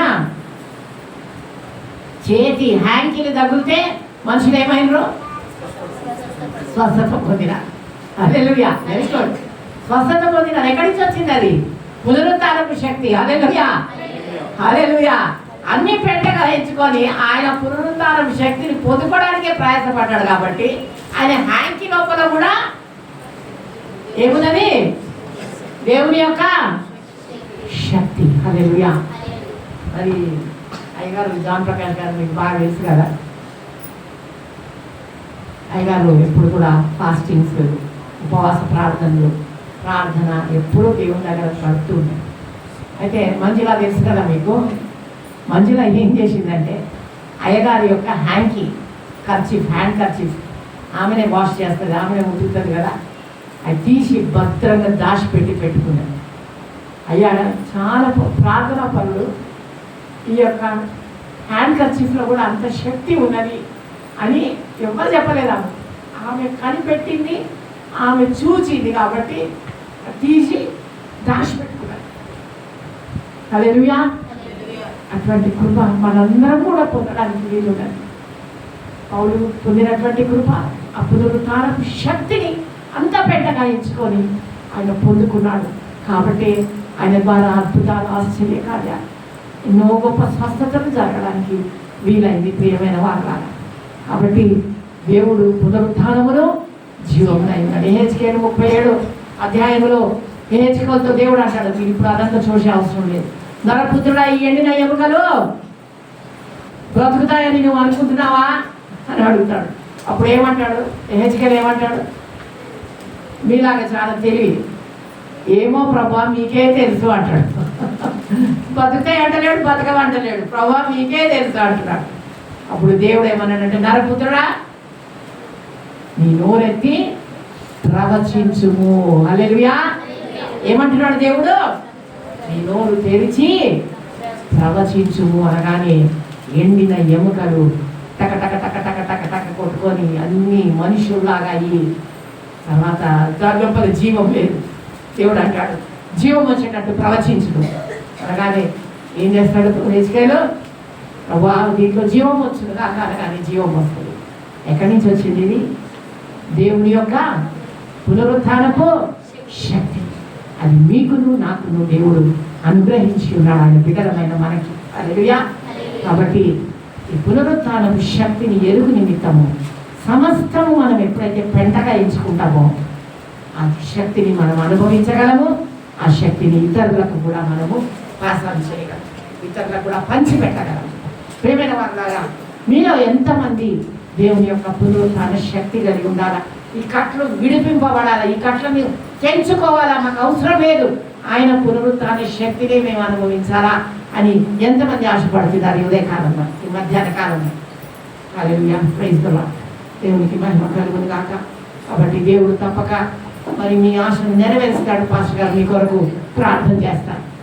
చేతి హ్యాంకిలు తగిలితే మనుషులు ఏమైనరు, స్వస్థత పొందిన. హల్లెలూయా. Very good. స్వస్థత పొందిన ఎక్కడి నుంచి వచ్చింది, అది పునరుత్థానపు శక్తి. హల్లెలూయా, హల్లెలూయా. అన్ని పెంటగా ఎంచుకొని ఆయన పునరుత్థానపు శక్తిని పొందుకోవడానికే ప్రయాసపడ్డాడు. కాబట్టి ఆయన హ్యాంకి లోపల కూడా ఏమున్నది, దేవుని యొక్క శక్తి. హల్లెలూయా. మరి అయ్యగారు జాన్ ప్రకాష్ గారు మీకు బాగా తెలుసు కదా, అయ్యగారు ఎప్పుడు కూడా ఫాస్టింగ్స్, ఉపవాస ప్రార్థన ఎప్పుడూ దేవుని దగ్గర గడుపుతూ ఉంటారు. అయితే మంజుల తెలుసు కదా మీకు, మంజుల ఏం చేసిందంటే అయ్యగారి యొక్క హ్యాండ్ కర్చీఫ్ ఆమెనే వాష్ చేస్తుంది, ఆమెనే ఉతుకుతుంది కదా, అది తీసి భద్రంగా పెట్టుకున్నాడు. అయ్యా చాలా ప్రార్థనా పనులు, ఈ యొక్క హ్యాండ్ కర్చీఫ్లో కూడా అంత శక్తి ఉన్నది అని ఎవరు చెప్పలేదు. ఆమె కనిపెట్టింది, ఆమె చూచింది కాబట్టి తీసి దాచిపెట్టుకున్నాడు. హల్లెలూయా. అటువంటి కృప మనందరం కూడా పొందడానికి వీలున్నది. పౌలు పొందినటువంటి కృప, ఆ పునరుత్థానపు శక్తిని అంత పెద్దగా ఎంచుకొని ఆయన పొందుకున్నాడు. కాబట్టి ఆయన ద్వారా అద్భుతాలు, ఆశ్చర్య కార్యాలు, ఎన్నో గొప్ప స్వస్థతలు జరగడానికి వీలైంది ప్రియమైన వారులాగా. కాబట్టి దేవుడు పునరుత్థానమును జీవమునై ఉన్నాడు. ఎహెజ్కేలు 37 అధ్యాయంలో ఎహెజ్కేలుతో దేవుడు అంటాడు, మీరు ఇప్పుడు అదంతా చూసే అవసరం లేదు, నరపుత్రుడా ఈ ఎండిన ఎముకలు బ్రతుకుతాయని నువ్వు అనుకుంటున్నావా అని అడుగుతాడు. అప్పుడు ఏమంటాడు ఎహెజ్కేలు, ఏమంటాడు, మీలాగా చాలా తెలివి, ఏమో ప్రభా మీకే తెలుసు అంటాడు. బతుకుతాయి అంటలేడు, బతకమంటలేడు, ప్రభా మీకే తెలుసు అంటున్నాడు. అప్పుడు దేవుడు ఏమన్నాడంటే, నరపుత్రుడా నీ నోరెత్తి ప్రవచించుము. హల్లెలూయా. ఏమంటున్నాడు దేవుడు, నీ నోరు తెరిచి ప్రవచించుము అనగానే ఎండిన ఎముకలు టక టక టక టక టక టక కొట్టుకొని అన్ని మనుషుల్లాగా అయ్యి, తర్వాత లోపల జీవం లేదు. దేవుడు అంటాడు జీవం వచ్చేటట్టు ప్రవచించుడు అనగానే ఏం చేస్తాడు హెజ్కేలు, ప్రభా దీంట్లో జీవం వచ్చింది కాక అనగానే జీవం వస్తుంది. ఎక్కడి నుంచి వచ్చింది ఇది, దేవుని యొక్క పునరుత్థానపు శక్తి. అది మీకును నాకును దేవుడు అనుగ్రహించి ఉన్నాడు ఆయన బిడ్డలమైన మనకి. హల్లెలూయా. కాబట్టి ఈ పునరుత్థానపు శక్తిని ఎరుగు నిమిత్తము సమస్తము మనం ఎప్పుడైతే పెంటగా ఎంచుకుంటామో ఆ శక్తిని మనం అనుభవించగలము. ఆ శక్తిని ఇతరులకు కూడా మనము పాసం చేయగలము, ఇతరులకు కూడా పంచిపెట్టగలము. ప్రియమైన వారులారా, మీలో ఎంతమంది దేవుని యొక్క పునరుత్థాన శక్తి కలిగి ఉండాలా. ఈ కట్లు విడిపింపబడాలా, ఈ కట్లు మీరు తెంచుకోవాలా, మాకు అవసరం లేదు, ఆయన పునరుత్థాన శక్తిని మేము అనుభవించాలా అని ఎంతమంది ఆశపడుతున్నారు ఈ ఉదయకాలంలో, ఈ మధ్యాహ్న కాలంలో. హల్లెలూయా, ప్రైజ్ ది లార్డ్. దేవునికి మహిమ కలుగును గాక. కాబట్టి దేవుడు తప్పక మరి మీ ఆశను నెరవేరుస్తాడు. పాస్టర్ గారు మీ కొరకు ప్రార్థన చేస్తాను.